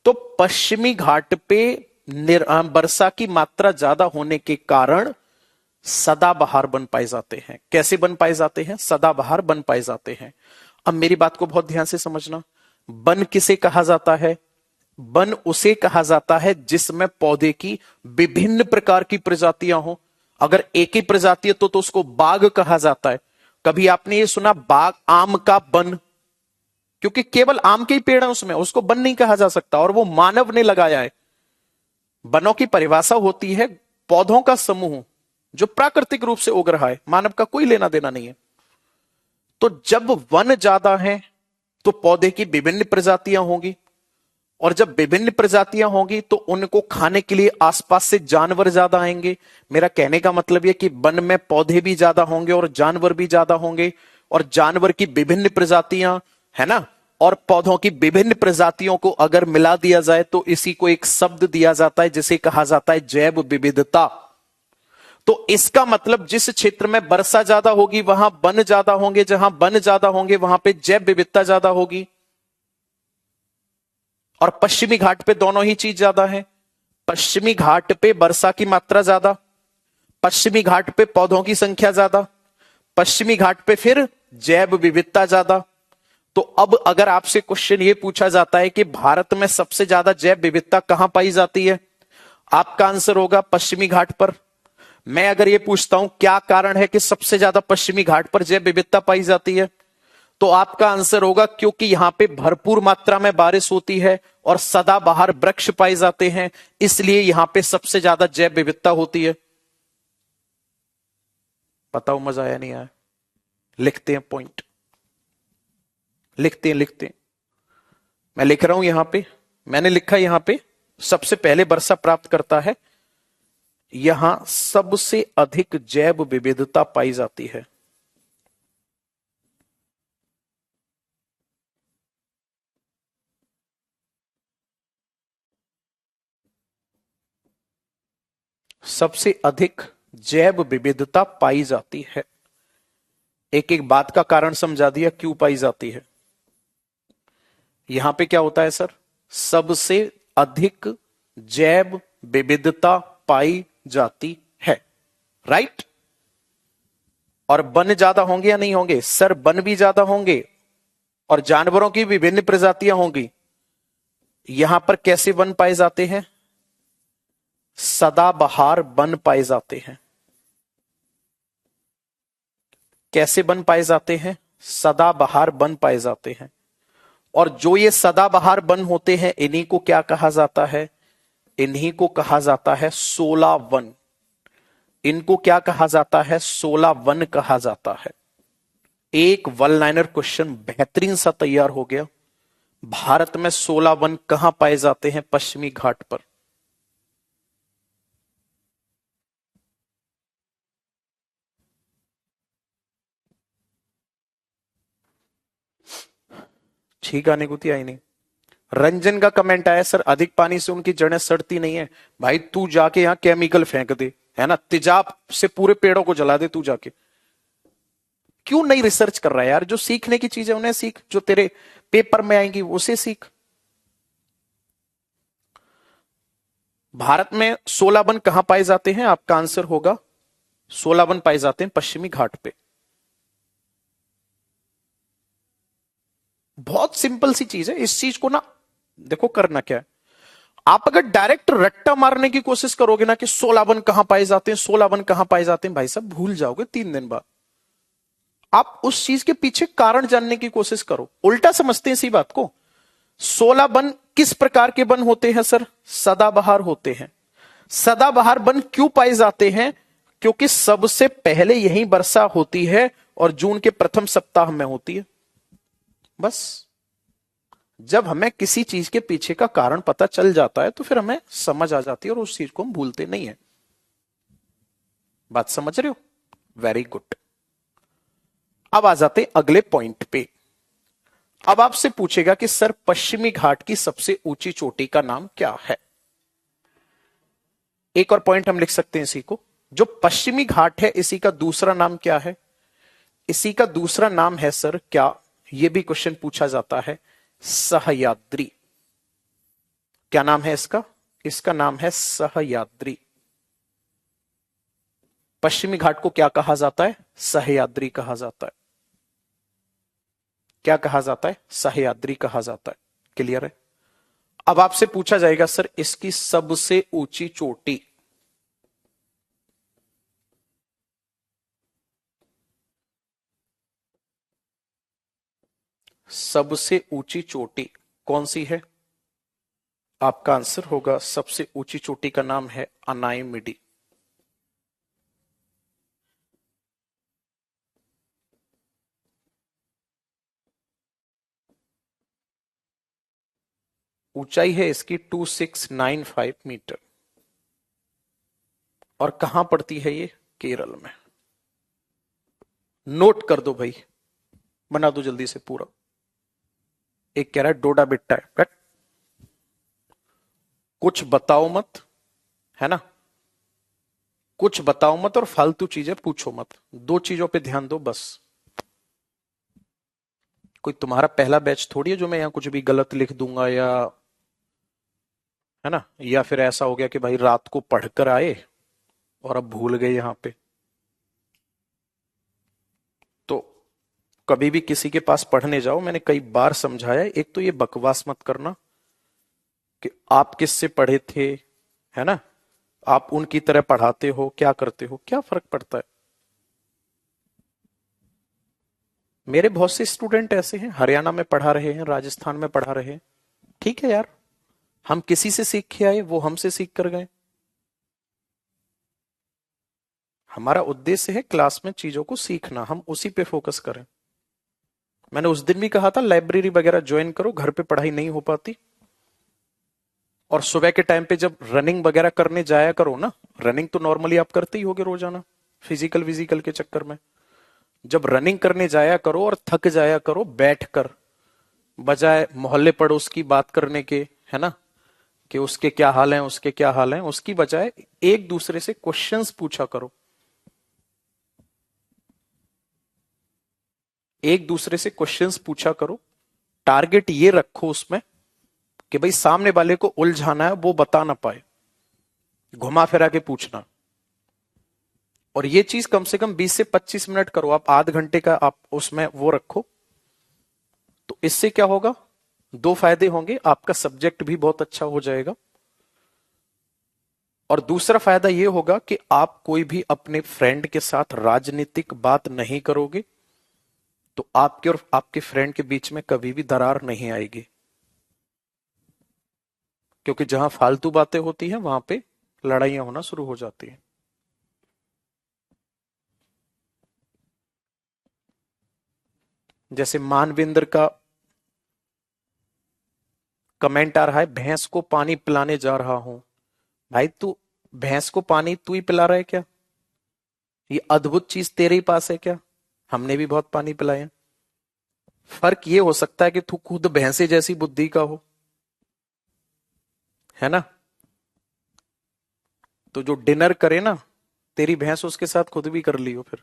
तो पश्चिमी घाट पे वर्षा की मात्रा ज्यादा होने के कारण सदाबहार बन पाए जाते हैं। कैसे बन पाए जाते हैं? सदाबहार बन पाए जाते हैं। अब मेरी बात को बहुत ध्यान से समझना। वन किसे कहा जाता है? वन उसे कहा जाता है जिसमें पौधे की विभिन्न प्रकार की प्रजातियां हो। अगर एक ही प्रजाति है तो उसको बाग कहा जाता है। कभी आपने ये सुना बाग, आम का वन? क्योंकि केवल आम के ही पेड़ है उसमें, उसको वन नहीं कहा जा सकता, और वो मानव ने लगाया है। वनों की परिभाषा होती है पौधों का समूह जो प्राकृतिक रूप से उग रहा है, मानव का कोई लेना देना नहीं है। तो जब वन ज्यादा है तो पौधे की विभिन्न प्रजातियां होंगी, और जब विभिन्न प्रजातियां होंगी तो उनको खाने के लिए आसपास से जानवर ज्यादा आएंगे। मेरा कहने का मतलब यह कि वन में पौधे भी ज्यादा होंगे और जानवर भी ज्यादा होंगे, और जानवर की विभिन्न प्रजातियां, है ना, और पौधों की विभिन्न प्रजातियों को अगर मिला दिया जाए तो इसी को एक शब्द दिया जाता है जिसे कहा जाता है जैव विविधता। तो इसका मतलब जिस क्षेत्र में वर्षा ज्यादा होगी वहां वन ज्यादा होंगे, जहां वन ज्यादा होंगे वहां पे जैव विविधता ज्यादा होगी। और पश्चिमी घाट पे दोनों ही चीज ज्यादा है। पश्चिमी घाट पे वर्षा की मात्रा ज्यादा, पश्चिमी घाट पे पौधों की संख्या ज्यादा, पश्चिमी घाट पे फिर जैव विविधता ज्यादा। तो अब अगर आपसे क्वेश्चन ये पूछा जाता है कि भारत में सबसे ज्यादा जैव विविधता कहां पाई जाती है, आपका आंसर होगा पश्चिमी घाट पर। मैं अगर ये पूछता हूं क्या कारण है कि सबसे ज्यादा पश्चिमी घाट पर जैव विविधता पाई जाती है, तो आपका आंसर होगा क्योंकि यहां पे भरपूर मात्रा में बारिश होती है और सदाबहार वृक्ष पाए जाते हैं, इसलिए यहां पे सबसे ज्यादा जैव विविधता होती है। बताओ मजा आया नहीं आया? लिखते हैं पॉइंट, लिखते हैं। मैं लिख रहा हूं यहां पे, मैंने लिखा यहां पे सबसे पहले वर्षा प्राप्त करता है, यहां सबसे अधिक जैव विविधता पाई जाती है। सबसे अधिक जैव विविधता पाई जाती है। एक एक बात का कारण समझा दिया क्यों पाई जाती है। यहां पे क्या होता है सर? सबसे अधिक जैव विविधता पाई जाती है, राइट? और वन ज्यादा होंगे या नहीं होंगे? सर वन भी ज्यादा होंगे और जानवरों की विभिन्न प्रजातियां होंगी। यहां पर कैसे वन पाए जाते हैं? सदाबहार वन पाए जाते हैं। कैसे वन पाए जाते हैं? सदाबहार वन पाए जाते हैं। और जो ये सदाबहार वन होते हैं, इन्हीं को क्या कहा जाता है? इन्हीं को कहा जाता है 16 वन। इनको क्या कहा जाता है? 16 वन कहा जाता है। एक वन लाइनर क्वेश्चन बेहतरीन सा तैयार हो गया। भारत में 16 वन कहां पाए जाते हैं? पश्चिमी घाट पर। ठीक आने को थी, आई नहीं। रंजन का कमेंट आया, सर अधिक पानी से उनकी जड़ें सड़ती नहीं है। भाई तू जाके यहां केमिकल फेंक दे, है ना, तेजाब से पूरे पेड़ों को जला दे तू जाके। क्यों नहीं रिसर्च कर रहा है यार? जो सीखने की चीज है उन्हें सीख, जो तेरे पेपर में आएंगी उसे सीख। भारत में 16 वन कहां पाए जाते हैं? आपका आंसर होगा 16 वन पाए जाते हैं पश्चिमी घाट पे। बहुत सिंपल सी चीज है। इस चीज को ना देखो करना क्या है, आप अगर डायरेक्ट रट्टा मारने की कोशिश करोगे ना कि 16 वन कहां पाए जाते हैं, 16 वन कहां पाए जाते हैं, भाई साहब भूल जाओगे 3 दिन बाद। आप उस चीज के पीछे कारण जानने की कोशिश करो। उल्टा समझते हैं इसी बात को। 16 वन किस प्रकार के वन होते हैं सर? सदाबहार होते हैं। सदाबहार वन क्यों पाए जाते हैं? क्योंकि सबसे पहले यही वर्षा होती है और जून के प्रथम सप्ताह में होती है। बस जब हमें किसी चीज के पीछे का कारण पता चल जाता है तो फिर हमें समझ आ जाती है और उस चीज को हम भूलते नहीं है। बात समझ रहे हो? Very good. अब आ जाते अगले पॉइंट पे। अब आपसे पूछेगा कि सर पश्चिमी घाट की सबसे ऊंची चोटी का नाम क्या है? एक और पॉइंट हम लिख सकते हैं इसी को, जो पश्चिमी घाट है इसी का दूसरा नाम क्या है? इसी का दूसरा नाम है सर क्या? यह भी क्वेश्चन पूछा जाता है, सहयाद्री। क्या नाम है इसका? इसका नाम है सहयाद्री। पश्चिमी घाट को क्या कहा जाता है? सहयाद्री कहा जाता है। क्या कहा जाता है? सहयाद्री कहा जाता है। क्लियर है? अब आपसे पूछा जाएगा सर इसकी सबसे ऊंची चोटी। सबसे ऊंची चोटी कौन सी है? आपका आंसर होगा सबसे ऊंची चोटी का नाम है अनायमिडी। ऊंचाई है इसकी 2695 मीटर। और कहां पड़ती है ये? केरल में। नोट कर दो भाई, बना दो जल्दी से पूरा। एक कह रहा है डोडा बिट्टा है, कट। कुछ बताओ मत, है ना, कुछ बताओ मत और फालतू चीजें पूछो मत। दो चीजों पे ध्यान दो बस। कोई तुम्हारा पहला बैच थोड़ी है जो मैं यहां कुछ भी गलत लिख दूंगा, या है ना, या फिर ऐसा हो गया कि भाई रात को पढ़कर आए और अब भूल गए यहां पे। तो कभी भी किसी के पास पढ़ने जाओ, मैंने कई बार समझाया, एक तो ये बकवास मत करना कि आप किससे पढ़े थे, है ना, आप उनकी तरह पढ़ाते हो, क्या करते हो, क्या फर्क पड़ता है। मेरे बहुत से स्टूडेंट ऐसे हैं, हरियाणा में पढ़ा रहे हैं, राजस्थान में पढ़ा रहे हैं। ठीक है यार, हम किसी से सीख के आए, वो हमसे सीख कर गए। हमारा उद्देश्य है क्लास में चीजों को सीखना, हम उसी पे फोकस करें। मैंने उस दिन भी कहा था लाइब्रेरी वगैरह ज्वाइन करो, घर पे पढ़ाई नहीं हो पाती। और सुबह के टाइम पे जब रनिंग वगैरह करने जाया करो ना, रनिंग तो नॉर्मली आप करते ही होगे रोजाना फिजिकल विजिकल के चक्कर में। जब रनिंग करने जाया करो और थक जाया करो बैठकर, बजाय मोहल्ले पड़ोस की बात करने के, है ना, कि उसके क्या हाल है उसके क्या हाल है, उसकी बजाय एक दूसरे से क्वेश्चंस पूछा करो। एक दूसरे से क्वेश्चंस पूछा करो। टारगेट ये रखो उसमें कि भाई सामने वाले को उलझाना है, वो बता ना पाए, घुमा फिरा के पूछना। और ये चीज कम से कम 20 से 25 मिनट करो आप, आध घंटे का आप उसमें वो रखो। तो इससे क्या होगा, दो फायदे होंगे, आपका सब्जेक्ट भी बहुत अच्छा हो जाएगा और दूसरा फायदा यह होगा कि आप कोई भी अपने फ्रेंड के साथ राजनीतिक बात नहीं करोगे तो आपके और आपके फ्रेंड के बीच में कभी भी दरार नहीं आएगी, क्योंकि जहां फालतू बातें होती हैं वहां पे लड़ाइयां होना शुरू हो जाती हैं। जैसे मानविंदर का कमेंट आ रहा है, भैंस को पानी पिलाने जा रहा हूं। भाई तू भैंस को पानी तू ही पिला रहा है क्या? ये अद्भुत चीज तेरे ही पास है क्या? हमने भी बहुत पानी पिलाया। फर्क ये हो सकता है कि तू खुद भैंसे जैसी बुद्धि का हो, है ना। तो जो डिनर करे ना तेरी भैंस, उसके साथ खुद भी कर लियो फिर।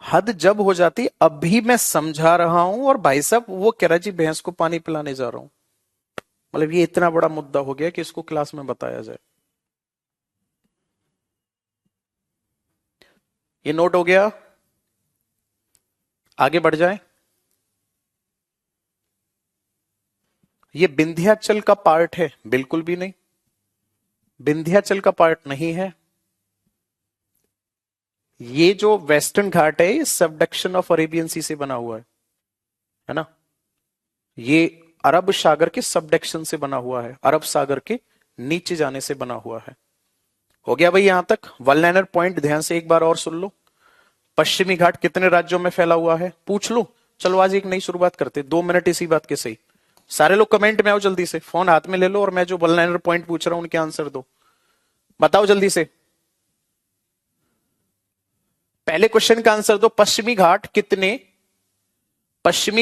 हद जब हो जाती, अभी मैं समझा रहा हूं और भाई साहब वो कह रहा जी भैंस को पानी पिलाने जा रहा हूं। मतलब ये इतना बड़ा मुद्दा हो गया कि इसको क्लास में बताया जाए। ये नोट हो गया, आगे बढ़ जाए। ये विंध्याचल का पार्ट है? बिल्कुल भी नहीं, विंध्याचल का पार्ट नहीं है। ये जो वेस्टर्न घाट है ये सबडक्शन ऑफ अरेबियन सी से बना हुआ है ना। ये अरब सागर के सबडक्शन से बना हुआ है, अरब सागर के नीचे जाने से बना हुआ है। हो गया भाई यहां तक। वन लाइनर पॉइंट ध्यान से एक बार और सुन लो। पश्चिमी घाट कितने राज्यों में फैला हुआ है पूछ लो। चलो आज एक नई शुरुआत करते, 2 मिनट इसी बात के सही। सारे लोग कमेंट में आओ जल्दी से, फोन हाथ में ले लो और मैं जो वन लाइनर पॉइंट पूछ रहा हूं उनके आंसर दो। बताओ जल्दी से, पहले क्वेश्चन का आंसर दो। पश्चिमी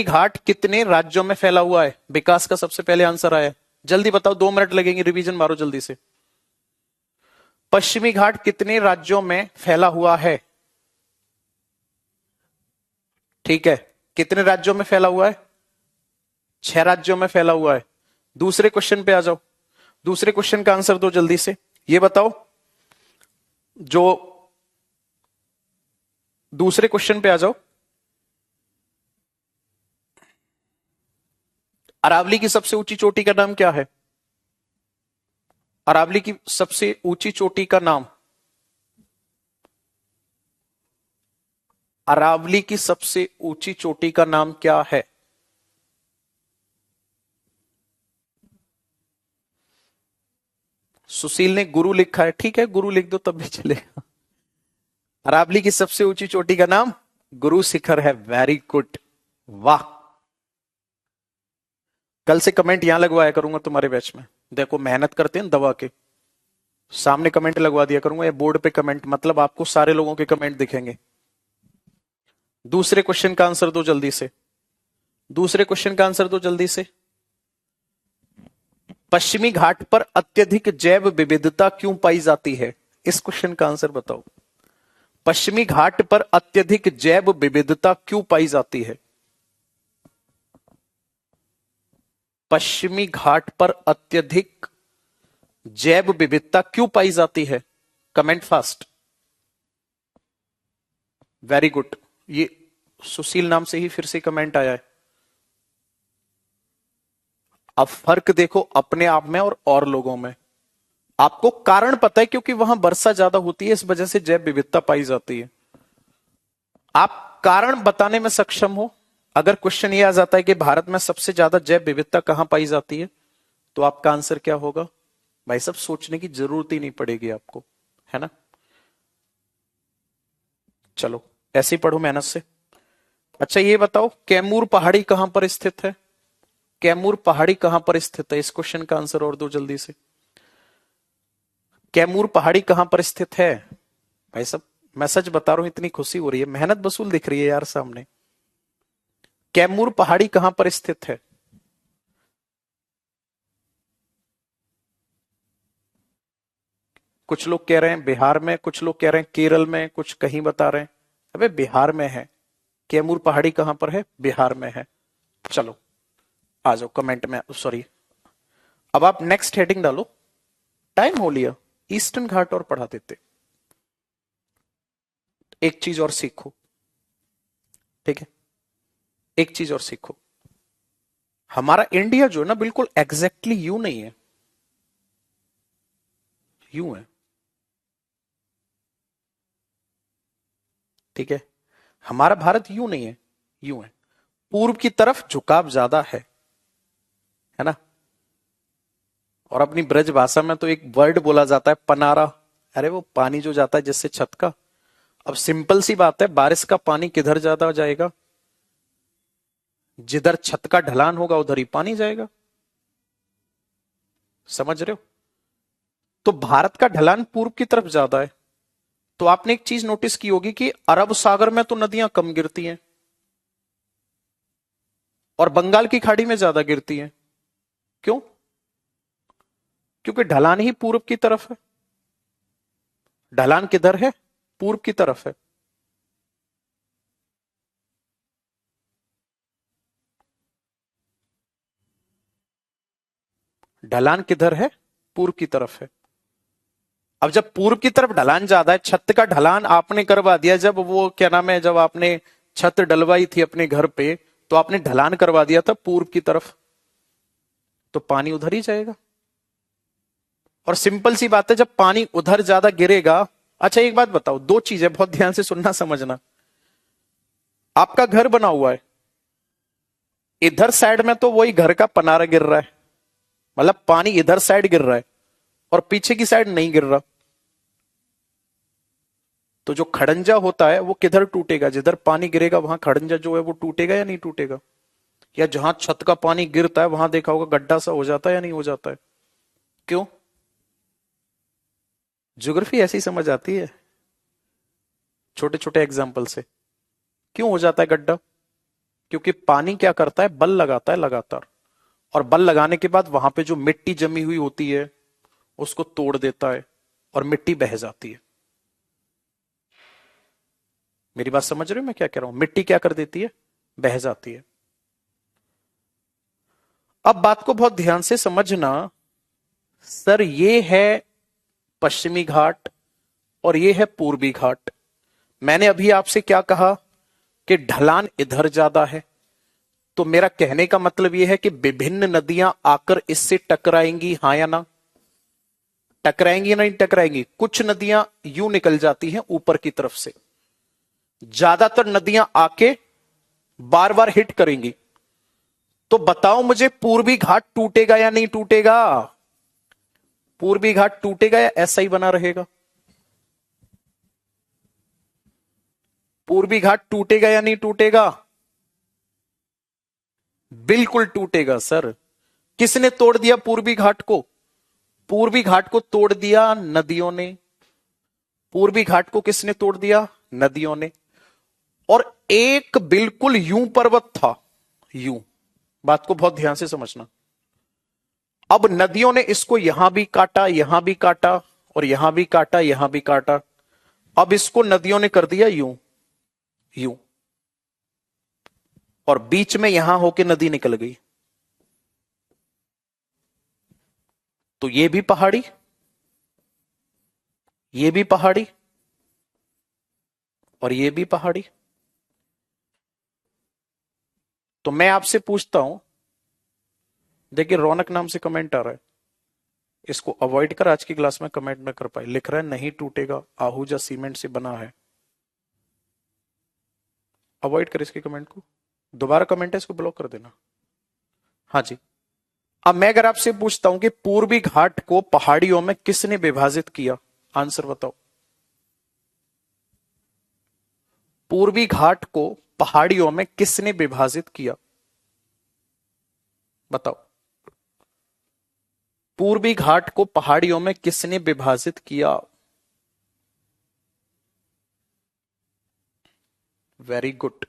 घाट कितने राज्यों में फैला हुआ है? विकास का सबसे पहले आंसर आया, जल्दी बताओ, 2 मिनट लगेंगे, रिवीजन मारो जल्दी से। पश्चिमी घाट कितने राज्यों में फैला हुआ है? ठीक है, कितने राज्यों में फैला हुआ है? 6 राज्यों में फैला हुआ है। दूसरे क्वेश्चन पे आ जाओ, दूसरे क्वेश्चन का आंसर दो जल्दी से। ये बताओ, जो दूसरे क्वेश्चन पे आ जाओ। अरावली की सबसे ऊंची चोटी का नाम क्या है? अरावली की सबसे ऊंची चोटी का नाम, अरावली की सबसे ऊंची चोटी का नाम क्या है? सुशील ने गुरु लिखा है, ठीक है गुरु लिख दो तब भी चलेगा। अरावली की सबसे ऊंची चोटी का नाम गुरु शिखर है। वेरी गुड, वाह। कल से कमेंट यहां लगवाया करूंगा तुम्हारे बैच में। देखो मेहनत करते हैं दवा के, सामने कमेंट लगवा दिया करूंगा या बोर्ड पे कमेंट, मतलब आपको सारे लोगों के कमेंट दिखेंगे। दूसरे क्वेश्चन का आंसर दो जल्दी से, दूसरे क्वेश्चन का आंसर दो जल्दी से। पश्चिमी घाट पर अत्यधिक जैव विविधता क्यों पाई जाती है? इस क्वेश्चन का आंसर बताओ। पश्चिमी घाट पर अत्यधिक जैव विविधता क्यों पाई जाती है? पश्चिमी घाट पर अत्यधिक जैव विविधता क्यों पाई जाती है? Comment fast. वेरी गुड, ये सुशील नाम से ही फिर से कमेंट आया है। अब फर्क देखो अपने आप में और लोगों में। आपको कारण पता है क्योंकि वहां वर्षा ज्यादा होती है, इस वजह से जैव विविधता पाई जाती है। आप कारण बताने में सक्षम हो। अगर क्वेश्चन ये आ जाता है कि भारत में सबसे ज्यादा जैव विविधता कहां पाई जाती है, तो आपका आंसर क्या होगा? भाई सब सोचने की जरूरत ही नहीं पड़ेगी आपको, है ना। चलो ऐसे ही पढ़ो मेहनत से। अच्छा ये बताओ, कैमूर पहाड़ी कहां पर स्थित है? कैमूर पहाड़ी कहां पर स्थित है? इस क्वेश्चन का आंसर और दो जल्दी से। कैमूर पहाड़ी कहां पर स्थित है? भाई सब मैं सच बता रहा हूं, इतनी खुशी हो रही है, मेहनत वसूल दिख रही है यार सामने। कैमूर पहाड़ी कहां पर स्थित है? कुछ लोग कह रहे हैं बिहार में, कुछ लोग कह रहे हैं केरल में, कुछ कहीं बता रहे हैं। अबे बिहार में है। कैमूर पहाड़ी कहां पर है? बिहार में है। चलो आ जाओ कमेंट में, सॉरी अब आप नेक्स्ट हेडिंग डालो। टाइम हो लिया, ईस्टर्न घाट और पढ़ा देते। एक चीज और सीखो, ठीक है, एक चीज और सीखो। हमारा इंडिया जो है ना बिल्कुल एग्जैक्टली यू नहीं है, यूं है, ठीक है। हमारा भारत यूं नहीं है, यूं है। पूर्व की तरफ झुकाव ज्यादा है ना। और अपनी ब्रज भाषा में तो एक वर्ड बोला जाता है पनारा। अरे वो पानी जो जाता है जिससे छत का। अब सिंपल सी बात है, बारिश का पानी किधर ज्यादा जाएगा? जिधर छत का ढलान होगा उधर ही पानी जाएगा। समझ रहे हो? तो भारत का ढलान पूर्व की तरफ ज्यादा है। तो आपने एक चीज नोटिस की होगी कि अरब सागर में तो नदियां कम गिरती हैं और बंगाल की खाड़ी में ज्यादा गिरती हैं। क्यों? क्योंकि ढलान ही पूर्व की तरफ है। ढलान किधर है? पूर्व की तरफ है। ढलान किधर है? पूर्व की तरफ है। अब जब पूर्व की तरफ ढलान ज्यादा है, छत का ढलान आपने करवा दिया, जब वो क्या नाम है, जब आपने छत डलवाई थी अपने घर पे, तो आपने ढलान करवा दिया था पूर्व की तरफ, तो पानी उधर ही जाएगा। और सिंपल सी बात है, जब पानी उधर ज्यादा गिरेगा। अच्छा एक बात बताओ, दो चीजें बहुत ध्यान से सुनना समझना। आपका घर बना हुआ है, इधर साइड में तो वही घर का पनारा गिर रहा है, मतलब पानी इधर साइड गिर रहा है, और पीछे की साइड नहीं गिर रहा। तो जो खड़ंजा होता है वो किधर टूटेगा? जिधर पानी गिरेगा वहां खड़ंजा जो है वो टूटेगा या नहीं टूटेगा? या जहां छत का पानी गिरता है वहां देखा होगा गड्ढा सा हो जाता है या नहीं हो जाता है? क्यों? ज्योग्राफी ऐसी समझ आती है छोटे छोटे एग्जाम्पल से। क्यों हो जाता है गड्ढा? क्योंकि पानी क्या करता है, बल लगाता है लगातार, और बल लगाने के बाद वहां पे जो मिट्टी जमी हुई होती है उसको तोड़ देता है और मिट्टी बह जाती है। मेरी बात समझ रहे हो मैं क्या कह रहा हूं? मिट्टी क्या कर देती है? बह जाती है। अब बात को बहुत ध्यान से समझना। सर ये है पश्चिमी घाट और ये है पूर्वी घाट। मैंने अभी आपसे क्या कहा कि ढलान इधर ज्यादा है, तो मेरा कहने का मतलब यह है कि विभिन्न नदियां आकर इससे टकराएंगी, हां या ना? टकराएंगी या नहीं टकराएंगी? कुछ नदियां यूं निकल जाती हैं ऊपर की तरफ से, ज्यादातर नदियां आके बार बार हिट करेंगी। तो बताओ मुझे, पूर्वी घाट टूटेगा या नहीं टूटेगा? पूर्वी घाट टूटेगा या ऐसा ही बना रहेगा? पूर्वी घाट टूटेगा या नहीं टूटेगा? बिल्कुल टूटेगा सर। किसने तोड़ दिया पूर्वी घाट को? पूर्वी घाट को तोड़ दिया नदियों ने। पूर्वी घाट को किसने तोड़ दिया? नदियों ने। और एक बिल्कुल यूं पर्वत था, यूं। बात को बहुत ध्यान से समझना। अब नदियों ने इसको यहां भी काटा, यहां भी काटा, और यहां भी काटा, यहां भी काटा। अब इसको नदियों ने कर दिया यूं, यूं, और बीच में यहां होके नदी निकल गई। तो ये भी पहाड़ी, ये भी पहाड़ी, और ये भी पहाड़ी। तो मैं आपसे पूछता हूं, देखिए रौनक नाम से कमेंट आ रहा है, इसको अवॉइड कर, आज की क्लास में कमेंट न कर पाए। लिख रहा है नहीं टूटेगा, आहूजा सीमेंट से बना है। अवॉइड कर इसके कमेंट को, दोबारा कमेंट है इसको ब्लॉक कर देना। हाँ जी। अब मैं अगर आपसे पूछता हूं कि पूर्वी घाट को पहाड़ियों में किसने विभाजित किया, आंसर बताओ। पूर्वी घाट को पहाड़ियों में किसने विभाजित किया, बताओ। पूर्वी घाट को पहाड़ियों में किसने विभाजित किया? Very good.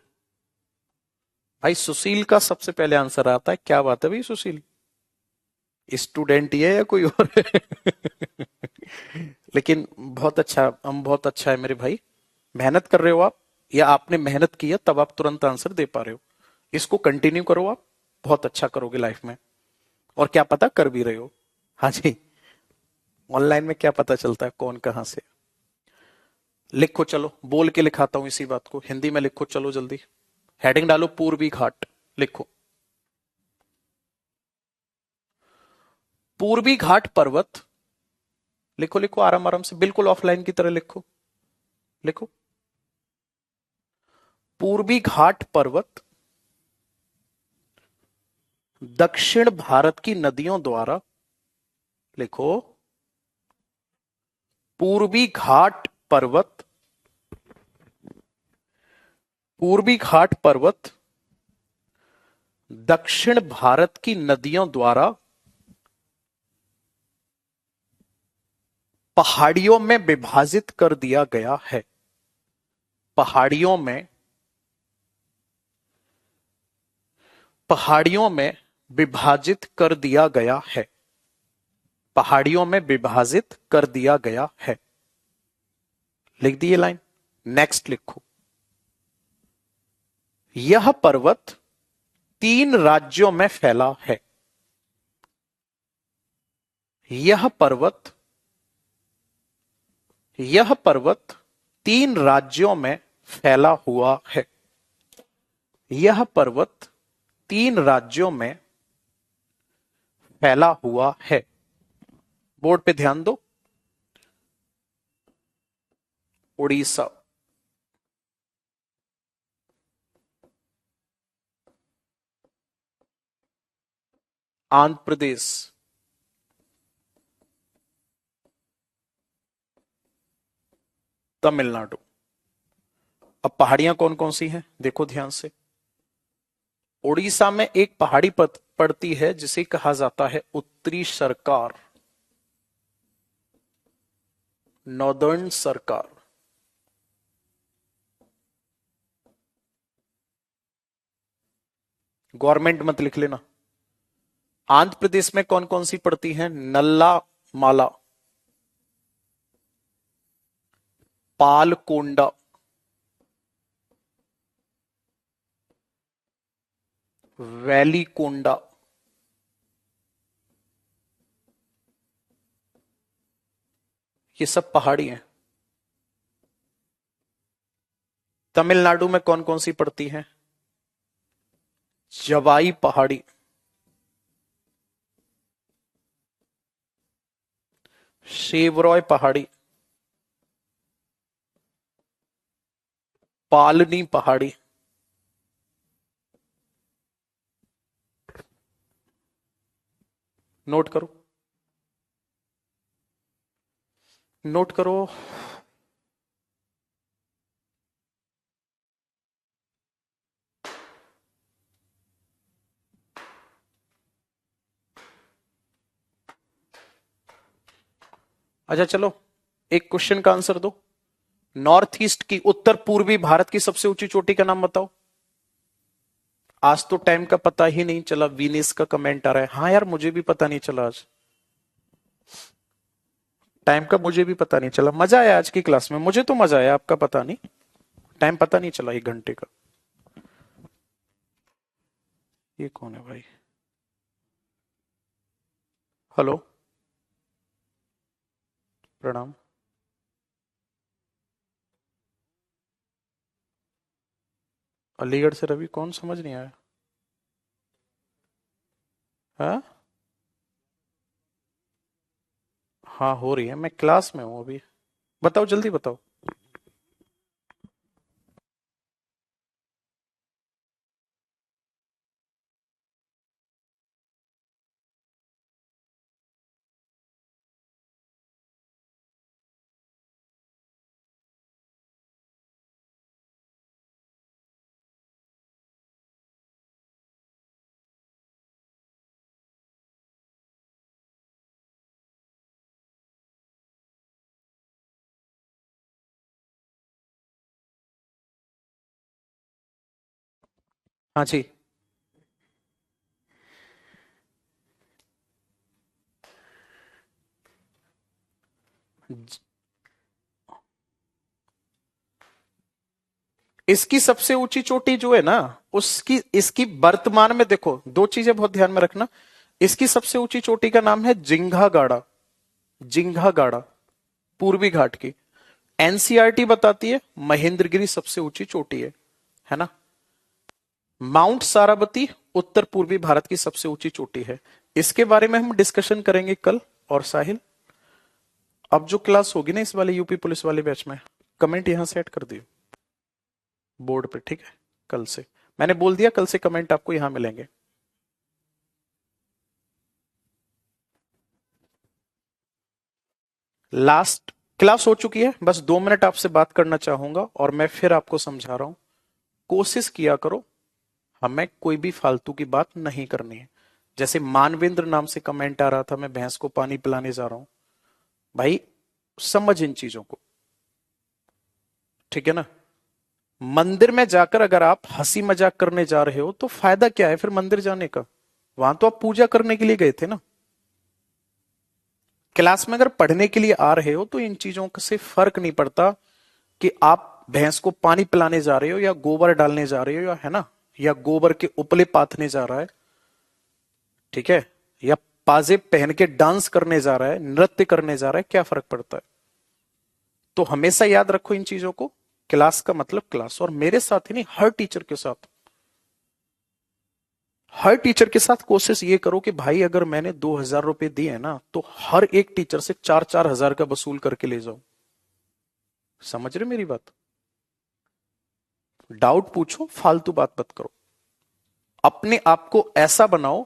भाई सुशील का सबसे पहले आंसर आता है, क्या बात है भाई सुशील, स्टूडेंट ही है या कोई और है? लेकिन बहुत अच्छा, हम बहुत अच्छा है मेरे भाई, मेहनत कर रहे हो आप, या आपने मेहनत की है तब आप तुरंत आंसर दे पा रहे हो। इसको कंटिन्यू करो आप, बहुत अच्छा करोगे लाइफ में, और क्या पता कर भी रहे हो। हाँ जी, ऑनलाइन में क्या पता चलता है कौन कहां से। लिखो चलो, बोल के लिखाता हूं इसी बात को, हिंदी में लिखो चलो जल्दी। हेडिंग डालो पूर्वी घाट, लिखो। पूर्वी घाट पर्वत, लिखो लिखो आराम आराम से, बिल्कुल ऑफलाइन की तरह लिखो। लिखो पूर्वी घाट पर्वत दक्षिण भारत की नदियों द्वारा, लिखो पूर्वी घाट पर्वत, पूर्वी घाट पर्वत दक्षिण भारत की नदियों द्वारा पहाड़ियों में विभाजित कर दिया गया है। पहाड़ियों में, पहाड़ियों में विभाजित कर दिया गया है। पहाड़ियों में विभाजित कर दिया गया है, लिख दिए लाइन। नेक्स्ट लिखो, यह पर्वत 3 राज्यों में फैला है। यह पर्वत, यह पर्वत 3 राज्यों में फैला हुआ है। यह पर्वत 3 राज्यों में फैला हुआ है। बोर्ड पे ध्यान दो, उड़ीसा, आंध्र प्रदेश, तमिलनाडु। अब पहाड़ियां कौन कौन सी हैं देखो ध्यान से। उड़ीसा में एक पहाड़ी पड़ती है जिसे कहा जाता है उत्तरी सरकार, नॉर्दर्न सरकार। गवर्नमेंट मत लिख लेना। आंध्र प्रदेश में कौन कौन सी पड़ती है, नल्ला माला, पालकोंडा, वैली कोंडा, ये सब पहाड़ी हैं। तमिलनाडु में कौन कौन सी पड़ती है, जवाई पहाड़ी, शेवरॉय पहाड़ी, पालनी पहाड़ी। नोट करो, नोट करो। अच्छा चलो, एक क्वेश्चन का आंसर दो। नॉर्थ ईस्ट की, उत्तर पूर्वी भारत की सबसे ऊंची चोटी का नाम बताओ। आज तो टाइम का पता ही नहीं चला, वीनिस का कमेंट आ रहा है। हाँ यार मुझे भी पता नहीं चला आज, टाइम का मुझे भी पता नहीं चला। मजा आया आज की क्लास में, मुझे तो मजा आया, आपका पता नहीं, टाइम पता नहीं चला 1 घंटे का। ये कौन है भाई, हेलो, प्रणाम। अलीगढ़ से रवि, कौन, समझ नहीं आया। हाँ हाँ हो रही है, मैं क्लास में हूँ अभी। बताओ जल्दी बताओ। हाँ जी। इसकी सबसे ऊंची चोटी जो है ना, उसकी इसकी वर्तमान में देखो, दो चीजें बहुत ध्यान में रखना। इसकी सबसे ऊंची चोटी का नाम है जिंघा गाड़ा। जिंघा गाड़ा, पूर्वी घाट की। एनसीईआरटी बताती है महेंद्रगिरी सबसे ऊंची चोटी है ना। माउंट सारावती उत्तर पूर्वी भारत की सबसे ऊंची चोटी है। इसके बारे में हम डिस्कशन करेंगे कल। और साहिल, अब जो क्लास होगी ना इस वाले यूपी पुलिस वाले बैच में, कमेंट यहां सेट कर दियो बोर्ड पे, ठीक है। कल से मैंने बोल दिया, कल से कमेंट आपको यहां मिलेंगे। लास्ट क्लास हो चुकी है, बस 2 मिनट आपसे बात करना चाहूंगा और मैं फिर आपको समझा रहा हूं। कोशिश किया करो, हमें कोई भी फालतू की बात नहीं करनी है। जैसे मानवेंद्र नाम से कमेंट आ रहा था, मैं भैंस को पानी पिलाने जा रहा हूं। भाई समझ इन चीजों को, ठीक है ना। मंदिर में जाकर अगर आप हंसी मजाक करने जा रहे हो तो फायदा क्या है फिर मंदिर जाने का? वहां तो आप पूजा करने के लिए गए थे ना। क्लास में अगर पढ़ने के लिए आ रहे हो तो इन चीजों से फर्क नहीं पड़ता कि आप भैंस को पानी पिलाने जा रहे हो या गोबर डालने जा रहे हो, या है ना, या गोबर के उपले पाथने जा रहा है, ठीक है, या पाजेब पहन के डांस करने जा रहा है, नृत्य करने जा रहा है, क्या फर्क पड़ता है? तो हमेशा याद रखो इन चीजों को। क्लास का मतलब क्लास, और मेरे साथ ही नहीं, हर टीचर के साथ। हर टीचर के साथ कोशिश ये करो कि भाई अगर मैंने 2,000 रुपए दिए ना तो हर एक टीचर से 4-4 हजार का वसूल करके ले जाओ। समझ रहे मेरी बात? डाउट पूछो, फालतू बात मत करो। अपने आप को ऐसा बनाओ।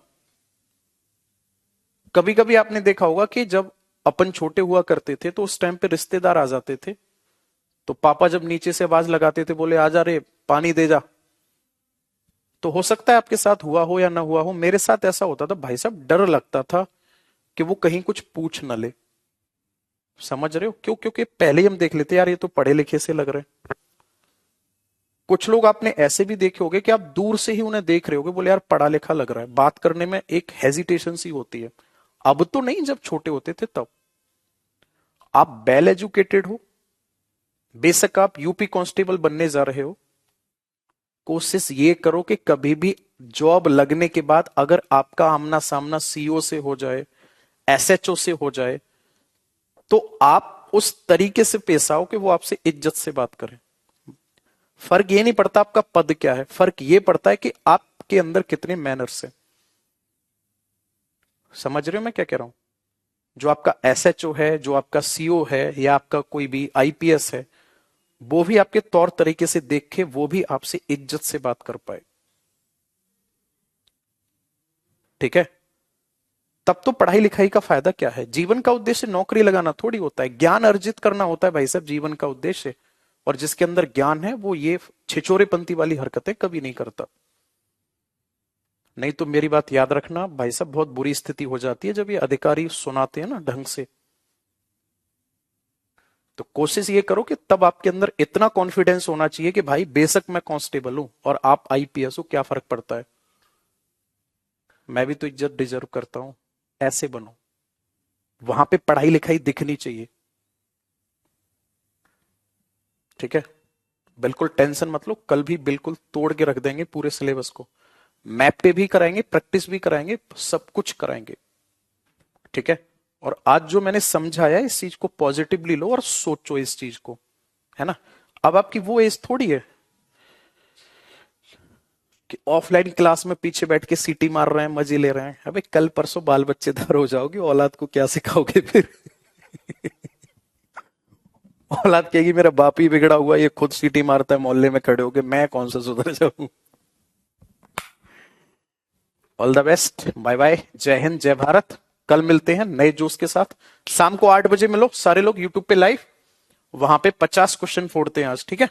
कभी कभी आपने देखा होगा कि जब अपन छोटे हुआ करते थे तो उस टाइम पे रिश्तेदार आ जाते थे, तो पापा जब नीचे से आवाज लगाते थे, बोले आजा रे पानी दे जा। तो हो सकता है आपके साथ हुआ हो या ना हुआ हो, मेरे साथ ऐसा होता था भाई साहब, डर लगता था कि वो कहीं कुछ पूछ ना ले। समझ रहे हो क्यों? क्योंकि पहले ही हम देख लेते यार ये तो पढ़े लिखे से लग रहे हैं। कुछ लोग आपने ऐसे भी देखे होंगे कि आप दूर से ही उन्हें देख रहे होगे, बोले यार पढ़ा लिखा लग रहा है, बात करने में एक हेजिटेशन सी होती है। अब तो नहीं, जब छोटे होते थे तब। आप वेल एजुकेटेड हो, बेशक आप यूपी कांस्टेबल बनने जा रहे हो, कोशिश ये करो कि कभी भी जॉब लगने के बाद अगर आपका आमना सामना सीओ से हो जाए, एसएचओ से हो जाए, तो आप उस तरीके से पेश आओ कि वो आपसे इज्जत से बात करें। फर्क ये नहीं पड़ता आपका पद क्या है, फर्क ये पड़ता है कि आपके अंदर कितने मैनर्स हैं। समझ रहे हो मैं क्या कह रहा हूं? जो आपका एसएचओ है, जो आपका सीओ है, या आपका कोई भी आईपीएस है, वो भी आपके तौर तरीके से देख के वो भी आपसे इज्जत से बात कर पाए, ठीक है। तब तो पढ़ाई लिखाई का फायदा क्या है? जीवन का उद्देश्य नौकरी लगाना थोड़ी होता है, ज्ञान अर्जित करना होता है भाई साहब जीवन का उद्देश्य। और जिसके अंदर ज्ञान है वो ये छिछोरेपंती वाली हरकतें कभी नहीं करता। नहीं तो मेरी बात याद रखना भाई साहब, बहुत बुरी स्थिति हो जाती है जब ये अधिकारी सुनाते हैं ना ढंग से। तो कोशिश ये करो कि तब आपके अंदर इतना कॉन्फिडेंस होना चाहिए कि भाई बेशक मैं कांस्टेबल हूं और आप आईपीएस हो, क्या फर्क पड़ता है, मैं भी तो इज्जत डिजर्व करता हूं। ऐसे बनो, वहां पे पढ़ाई लिखाई दिखनी चाहिए, ठीक है। बिल्कुल टेंशन मत लो, कल भी बिल्कुल तोड़ के रख देंगे पूरे सिलेबस को। मैप पे भी कराएंगे, प्रैक्टिस भी कराएंगे, सब कुछ कराएंगे, ठीक है। और आज जो मैंने समझाया इस चीज को पॉजिटिवली लो और सोचो इस चीज को, है ना। अब आपकी वो एज थोड़ी है कि ऑफलाइन क्लास में पीछे बैठ के सीटी मार रहे हैं, मजे ले रहे हैं। अबे कल परसों बाल बच्चेदार हो जाओगे, औलाद को क्या सिखाओगे फिर? औलाद कहेगी मेरा बाप ही बिगड़ा हुआ, ये खुद सीटी मारता है मोहल्ले में खड़े होके, मैं कौन सा सुधर जाऊं। All the best, bye bye, जय हिंद जय भारत। कल मिलते हैं नए जोश के साथ। शाम को 8 बजे मिलो सारे लोग यूट्यूब पे लाइव, वहां पे 50 क्वेश्चन फोड़ते हैं आज, ठीक है।